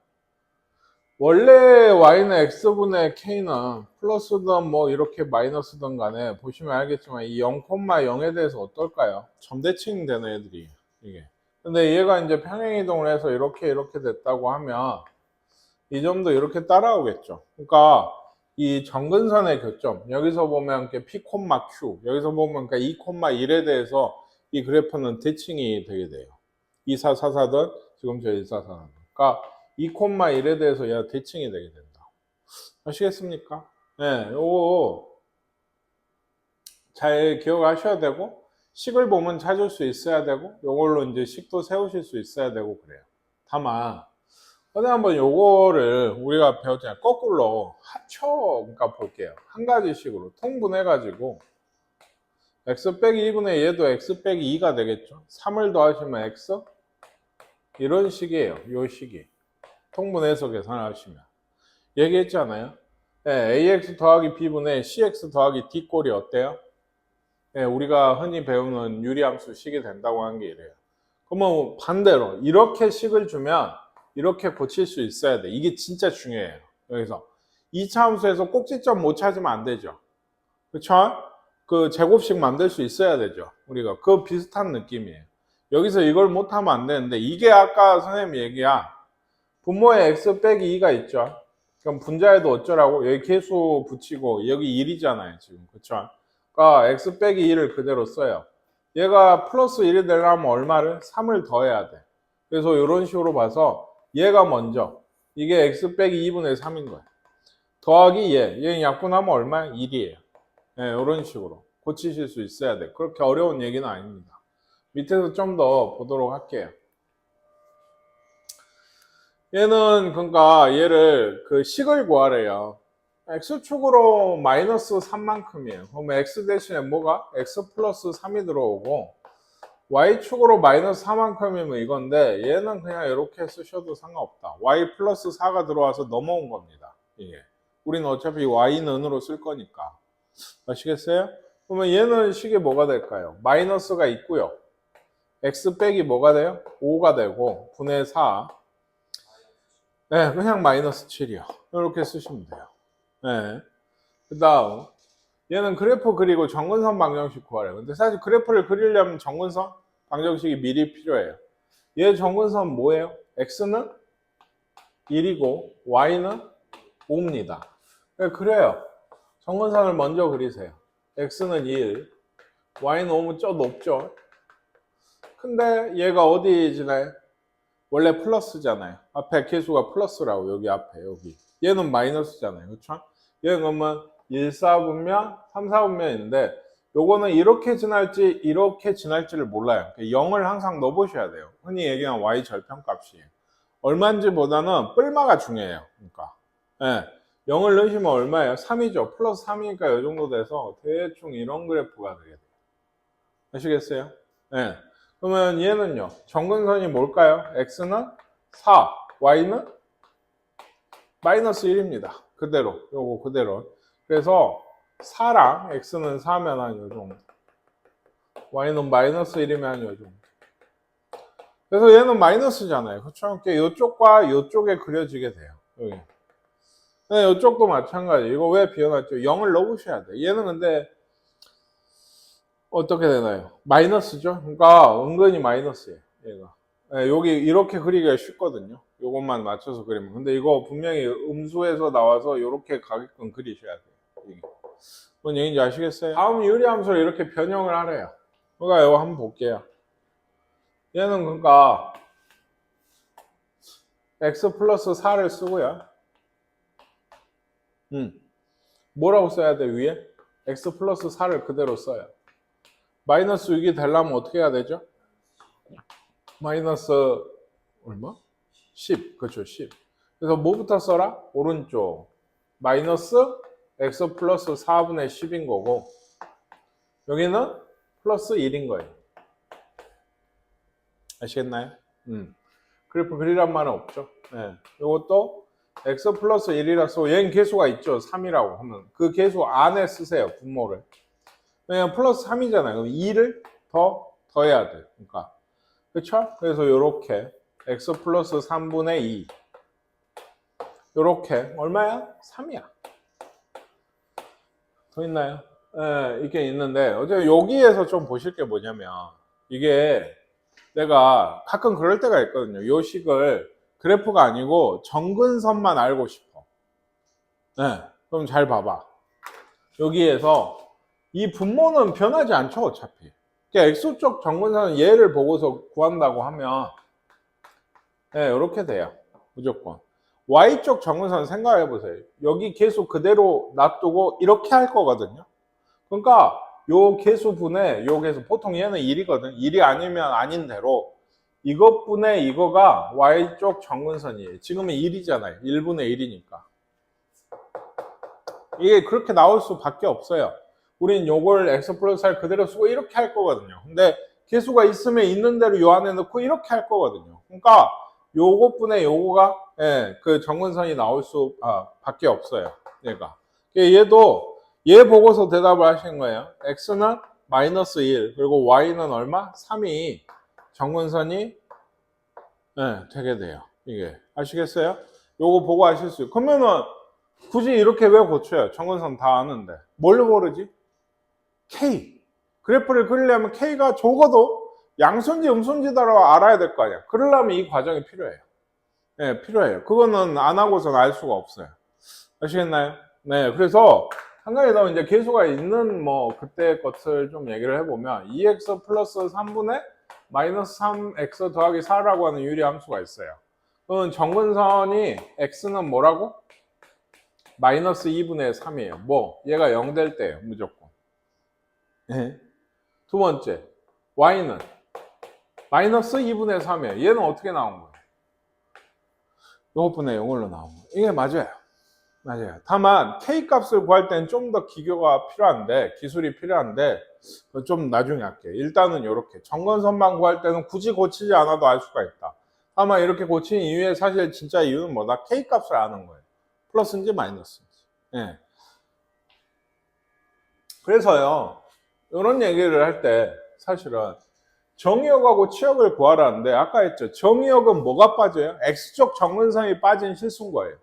원래 y는 x분의 k는 플러스든 뭐 이렇게 마이너스든 간에 보시면 알겠지만 이 0,0에 대해서 어떨까요? 점대칭 되는 애들이 이게. 근데 얘가 이제 평행이동을 해서 이렇게 됐다고 하면 이 점도 이렇게 따라오겠죠. 그러니까 이 정근선의 교점 여기서 보면 p, q 여기서 보면 2,1에 대해서 이 그래프는 대칭이 되게 돼요. 2444든 지금 저 1444든. 그러니까 2,1에 대해서 얘가 대칭이 되게 된다. 아시겠습니까? 네, 요거 잘 기억하셔야 되고 식을 보면 찾을 수 있어야 되고 요걸로 이제 식도 세우실 수 있어야 되고 그래요. 다만 어디 한번 요거를 우리가 배웠잖아요. 거꾸로 합쳐 그러니까 볼게요. 한 가지 식으로 통분해 가지고 x 빼기 2분의 얘도 x 빼기 2가 되겠죠. 3을 더하시면 x 이런 식이에요. 요 식이 통분해서 계산하시면 얘기했잖아요. 네, ax 더하기 b분의 cx 더하기 d 꼴이 어때요? 네, 우리가 흔히 배우는 유리함수 식이 된다고 하는 게 이래요. 그러면 반대로 이렇게 식을 주면 이렇게 고칠 수 있어야 돼. 이게 진짜 중요해요. 여기서 2차 함수에서 꼭지점 못 찾으면 안 되죠. 그쵸? 그 제곱식 만들 수 있어야 되죠. 우리가 그 비슷한 느낌이에요. 여기서 이걸 못하면 안 되는데 이게 아까 선생님 얘기야. 분모에 x 빼기 2가 있죠. 그럼 분자에도 어쩌라고? 여기 계수 붙이고 여기 1이잖아요. 지금 그쵸? 그러니까 x 빼기 2를 그대로 써요. 얘가 플러스 1이 되려면 얼마를? 3을 더해야 돼. 그래서 이런 식으로 봐서 얘가 먼저 이게 x 빼기 2분의 3인 거야. 더하기 얘는 약분하면 얼마야? 1이에요. 네, 이런 식으로 고치실 수 있어야 돼. 그렇게 어려운 얘기는 아닙니다. 밑에서 좀 더 보도록 할게요. 얘는 그러니까 얘를 그 식을 구하래요. x축으로 마이너스 3만큼이에요. 그럼 x 대신에 뭐가? x 플러스 3이 들어오고 y축으로 마이너스 4만큼이면 이건데 얘는 그냥 이렇게 쓰셔도 상관없다. y 플러스 4가 들어와서 넘어온 겁니다. 이게. 우리는 어차피 y는으로 쓸 거니까. 아시겠어요? 그러면 얘는 식이 뭐가 될까요? 마이너스가 있고요. x 빼기 뭐가 돼요? 5가 되고 분의 4. 네, 그냥 마이너스 7이요. 이렇게 쓰시면 돼요. 네. 그 다음 얘는 그래프 그리고 정근선 방정식 구하래요. 근데 사실 그래프를 그리려면 정근선 방정식이 미리 필요해요. 얘 정근선 뭐예요? x는 1이고 y는 5입니다. 그래요. 정근선을 먼저 그리세요. x는 1, y는 5면 저 높죠. 근데 얘가 어디 지나요? 원래 플러스잖아요. 앞에 계수가 플러스라고 여기 앞에 여기. 얘는 마이너스잖아요. 그렇죠? 얘는 그러면 1, 4분면, 3, 4분면인데 요거는 이렇게 지날지 이렇게 지날지를 몰라요. 0을 항상 넣어보셔야 돼요. 흔히 얘기하는 y 절편값이에요. 얼마인지 보다는 뿔마가 중요해요. 그러니까 네. 0을 넣으시면 얼마예요? 3이죠. 플러스 3이니까 이 정도 돼서 대충 이런 그래프가 되게 돼요. 아시겠어요? 네. 그러면 얘는요. 정근선이 뭘까요? x는 4, y는 마이너스 1입니다. 그대로 요거 그대로. 그래서 4랑 x는 4면 한 요 정도, y는 마이너스 1이면 한 요 정도. 그래서 얘는 마이너스잖아요. 그렇죠? 이쪽과 이쪽에 그려지게 돼요. 여기. 네, 이쪽도 마찬가지. 이거 왜 비워놨죠? 0을 넣으셔야 돼. 얘는 근데 어떻게 되나요? 마이너스죠? 그러니까 은근히 마이너스예요. 얘가. 네, 여기 이렇게 그리기가 쉽거든요. 요것만 맞춰서 그리면. 근데 이거 분명히 음수에서 나와서 이렇게 가게끔 그리셔야 돼요. 뭔 얘기인지 아시겠어요? 다음 유리함수를 이렇게 변형을 하래요. 그러니까 이거 한번 볼게요. 얘는 그러니까 x 플러스 4를 쓰고요. 뭐라고 써야 돼, 위에? x 플러스 4를 그대로 써요. 마이너스 6이 되려면 어떻게 해야 되죠? 마이너스 얼마? 10. 그렇죠, 10. 그래서 뭐부터 써라? 오른쪽. 마이너스 x 플러스 4분의 10인 거고, 여기는 플러스 1인 거예요. 아시겠나요? 그래프 그리란 말은 없죠. 네. 이것도 x 플러스 1이라서 얘는 계수가 있죠. 3이라고 하면 그 계수 안에 쓰세요. 분모를. 왜냐면 플러스 3이잖아요. 그럼 2를 더해야 돼. 그러니까 그렇죠? 그래서 이렇게 x 플러스 3분의 2 이렇게 얼마야? 3이야. 더 있나요? 네, 이게 있는데 어제 여기에서 좀 보실 게 뭐냐면 이게 내가 가끔 그럴 때가 있거든요. 요 식을 그래프가 아니고 정근선만 알고 싶어. 네, 그럼 잘 봐봐. 여기에서 이 분모는 변하지 않죠, 어차피. 그러니까 X쪽 정근선은 얘를 보고서 구한다고 하면 네, 이렇게 돼요. 무조건. Y쪽 정근선 생각해 보세요. 여기 계수 그대로 놔두고 이렇게 할 거거든요. 그러니까 요 계수분의 요 계수, 보통 얘는 1이거든. 1이 아니면 아닌 대로 이것분의 이거가 Y쪽 정근선이에요. 지금은 1이잖아요. 1분의 1이니까. 이게 그렇게 나올 수밖에 없어요. 우린 요걸 x 플러스 r 그대로 쓰고 이렇게 할 거거든요. 근데 계수가 있으면 있는 대로 요 안에 넣고 이렇게 할 거거든요. 그러니까 요것분의 요거가 그 정근선이 나올 수밖에 없어요. 얘가. 얘도 얘 보고서 대답을 하신 거예요. x는 마이너스 1 그리고 y는 얼마? 3이 정근선이 되게 돼요. 이게 아시겠어요? 요거 보고 하실 수 있어요. 그러면은 굳이 이렇게 왜 고쳐요? 정근선 다 아는데 뭘 모르지? K. 그래프를 그리려면 K가 적어도 양수인지 음수인지도 알아야 될 거 아니야. 그러려면 이 과정이 필요해요. 네, 필요해요. 그거는 안 하고서는 알 수가 없어요. 아시겠나요? 네, 그래서 한 가지 더 이제 계수가 있는 그때 것을 좀 얘기를 해보면 2x 플러스 3분의 마이너스 3x 더하기 4라고 하는 유리함수가 있어요. 그러면 정근선이 x는 뭐라고? 마이너스 2분의 3이에요. 얘가 0 될 때예요. 무조건. 네. 두 번째, y는 마이너스 2분의 3이에요. 얘는 어떻게 나온 거예요? 요것분의 0으로 나온 거예요. 이게 맞아요. 맞아요. 다만 k 값을 구할 때는 좀 더 기교가 필요한데, 기술이 필요한데 좀 나중에 할게요. 일단은 이렇게 정근선만 구할 때는 굳이 고치지 않아도 알 수가 있다. 다만 이렇게 고친 이유의 사실 진짜 이유는 뭐다? k 값을 아는 거예요. 플러스인지 마이너스인지. 네. 그래서요, 이런 얘기를 할 때 사실은 정의역하고 치역을 구하라는데 아까 했죠. 정의역은 뭐가 빠져요? X쪽 정근선이 빠진 실수인 거예요.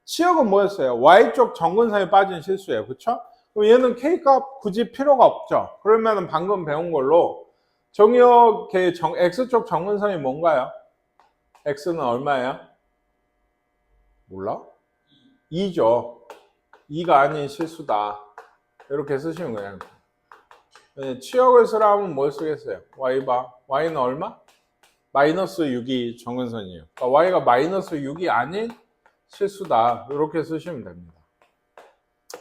치역은 뭐였어요? Y쪽 정근선이 빠진 실수예요. 그쵸? 그럼 얘는 K값 굳이 필요가 없죠. 그러면 방금 배운 걸로 정의역의 X쪽 정근선이 뭔가요? X는 얼마예요? 몰라? 2죠. 2가 아닌 실수다. 이렇게 쓰시면 그냥. 치역을 쓰라면 뭘 쓰겠어요? Y바. Y는 얼마? 마이너스 6이 정근선이에요. 그러니까 Y가 마이너스 6이 아닌 실수다. 이렇게 쓰시면 됩니다.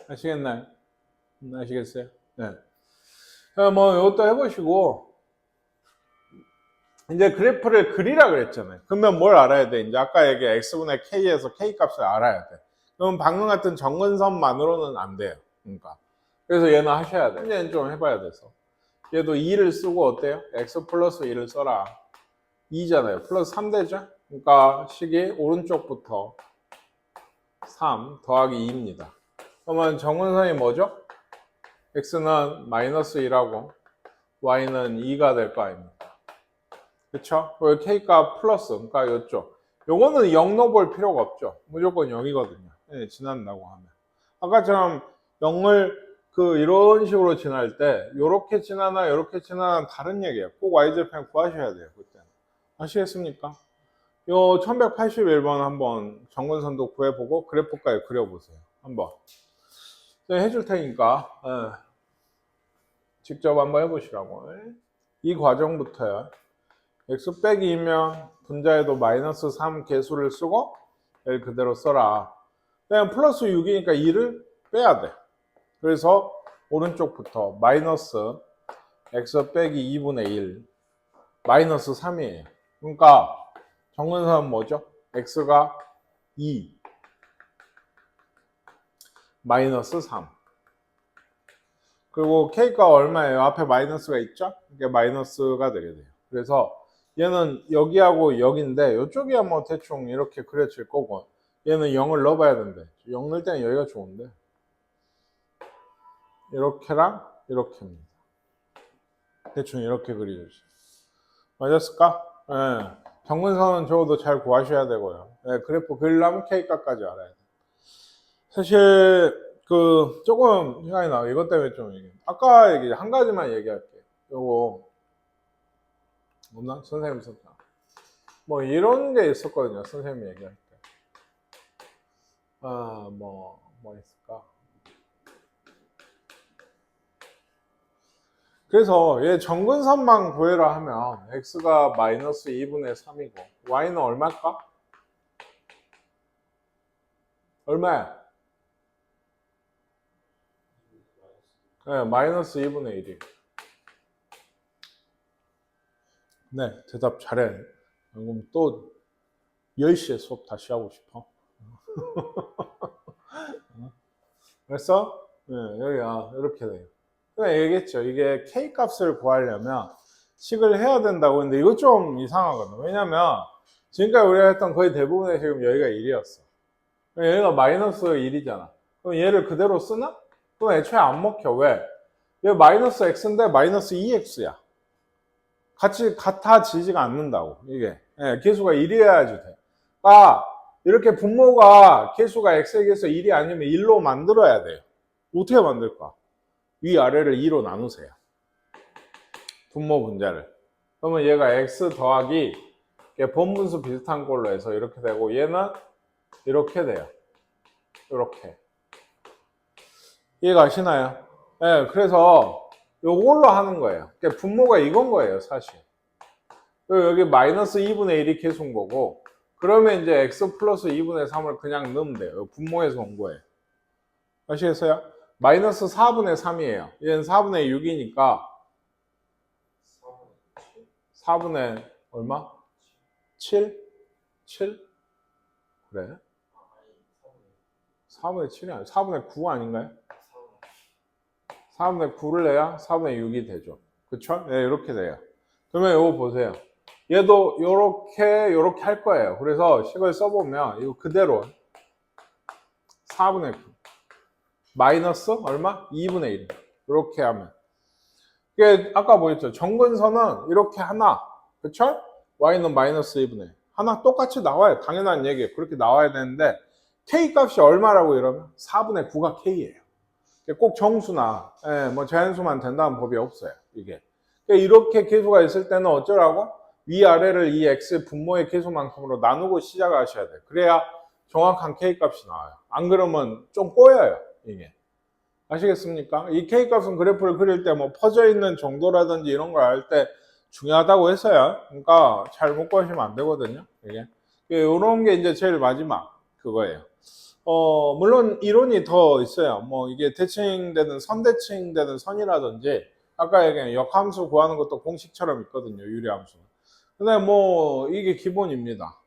아시겠나요? 아시겠어요? 네. 이것도 해보시고, 이제 그래프를 그리라 그랬잖아요. 그러면 뭘 알아야 돼? 이제 아까 얘기 x분의 k에서 k 값을 알아야 돼. 그럼 방금 같은 정근선만으로는 안 돼요. 그러니까. 그래서 얘는 하셔야 돼. 얘는 좀 해봐야 돼서. 얘도 2를 쓰고 어때요? x 플러스 2를 써라. 2잖아요. 플러스 3 되죠? 그러니까 식이 오른쪽부터 3 더하기 2입니다. 그러면 정근선이 뭐죠? x는 마이너스 1하고 y는 2가 될 거 아닙니까? 그쵸? 그리고 k가 플러스, 그러니까 이쪽. 요거는 0 넣어볼 필요가 없죠. 무조건 0이거든요. 예, 지난다고 하면. 아까처럼 0을 이런 식으로 지날 때, 요렇게 지나나, 요렇게 지나나 다른 얘기예요. 꼭 y절편 구하셔야 돼요, 그때는. 아시겠습니까? 요 1181번 한번 정근선도 구해보고 그래프까지 그려보세요. 한번. 제가 해줄 테니까, 직접 한번 해보시라고. 이 과정부터요. x 빼기 2면 분자에도 마이너스 3 개수를 쓰고 여기 그대로 써라. 그냥 플러스 6이니까 2를 빼야 돼. 그래서 오른쪽부터 마이너스 x 빼기 2분의 1 마이너스 3이에요. 그러니까 정근선은 뭐죠? x가 2 마이너스 3 그리고 k가 얼마예요? 앞에 마이너스가 있죠? 이게 마이너스가 되게 돼요. 그래서 얘는 여기하고 여기인데 이쪽이야 뭐 대충 이렇게 그려질 거고 얘는 0을 넣어봐야 된대. 0 넣을 때는 여기가 좋은데 이렇게랑 이렇게입니다. 대충 이렇게 그려주세요. 맞았을까? 예. 정근선은 적어도 잘 구하셔야 되고요. 예, 그래프 그리려면 k값까지 알아야 돼요. 사실 조금 시간이 나와. 이것 때문에 좀 아까 한 가지만 얘기할게요. 요거 없나? 선생님 썼다. 뭐 이런 게 있었거든요. 선생님이 얘기할 때. 뭐 있을까? 그래서 얘 정근선만 구해라 하면 x가 마이너스 2분의 3이고 y는 얼마일까? 얼마야? 네, 마이너스 2분의 1이. 네, 대답 잘해. 그럼 또 10시에 수업 다시 하고 싶어. 그래서 네, 여기가 이렇게 돼요. 그냥 얘기했죠. 이게 k 값을 구하려면 식을 해야 된다고 했는데 이거 좀 이상하거든. 왜냐면 지금까지 우리가 했던 거의 대부분의 지금 여기가 1이었어. 얘가 마이너스 1이잖아. 그럼 얘를 그대로 쓰나? 그럼 애초에 안 먹혀. 왜? 얘 마이너스 x인데 마이너스 2x야. 같아지지가 않는다고, 이게. 예, 개수가 1이어야지 돼. 이렇게 분모가 개수가 x에게서 1이 아니면 1로 만들어야 돼요. 어떻게 만들까? 위아래를 2로 나누세요. 분모 분자를. 그러면 얘가 x 더하기 본분수 비슷한 걸로 해서 이렇게 되고 얘는 이렇게 돼요. 이렇게. 이해가시나요? 네, 그래서 요걸로 하는 거예요. 분모가 이건 거예요, 사실. 여기 마이너스 2분의 1이 계수인 거고 그러면 이제 x 플러스 2분의 3을 그냥 넣으면 돼요. 분모에서 온 거예요. 아시겠어요? 마이너스 4분의 3이에요. 얘는 4분의 6이니까 4분의 얼마? 7? 7? 그래? 4분의 7이 아니야. 4분의 9 아닌가요? 4분의 9를 내야 4분의 6이 되죠. 그쵸? 네, 이렇게 돼요. 그러면 이거 보세요. 얘도 요렇게 할 거예요. 그래서 식을 써보면 이거 그대로 4분의 9 마이너스 얼마? 2분의 1 이렇게 하면 이게 아까 보였죠? 정근선은 이렇게 하나 그쵸? y는 마이너스 2분의 1 하나 똑같이 나와요. 당연한 얘기예요. 그렇게 나와야 되는데 k 값이 얼마라고 이러면 4분의 9가 k예요. 꼭 정수나 뭐 제한수만 된다는 법이 없어요. 이게 이렇게 계수가 있을 때는 어쩌라고? 위아래를 이 x 분모의 계수만큼으로 나누고 시작하셔야 돼요. 그래야 정확한 k 값이 나와요. 안 그러면 좀 꼬여요. 이게 아시겠습니까? 이 k 값은 그래프를 그릴 때 뭐 퍼져 있는 정도라든지 이런 걸 알 때 중요하다고 했어요. 그러니까 잘 못 구하시면 안 되거든요. 이게 이런 게 이제 제일 마지막 그거예요. 물론 이론이 더 있어요. 뭐 이게 대칭되는 선대칭되는 선이라든지 아까 얘기한 역함수 구하는 것도 공식처럼 있거든요. 유리함수. 근데 뭐 이게 기본입니다.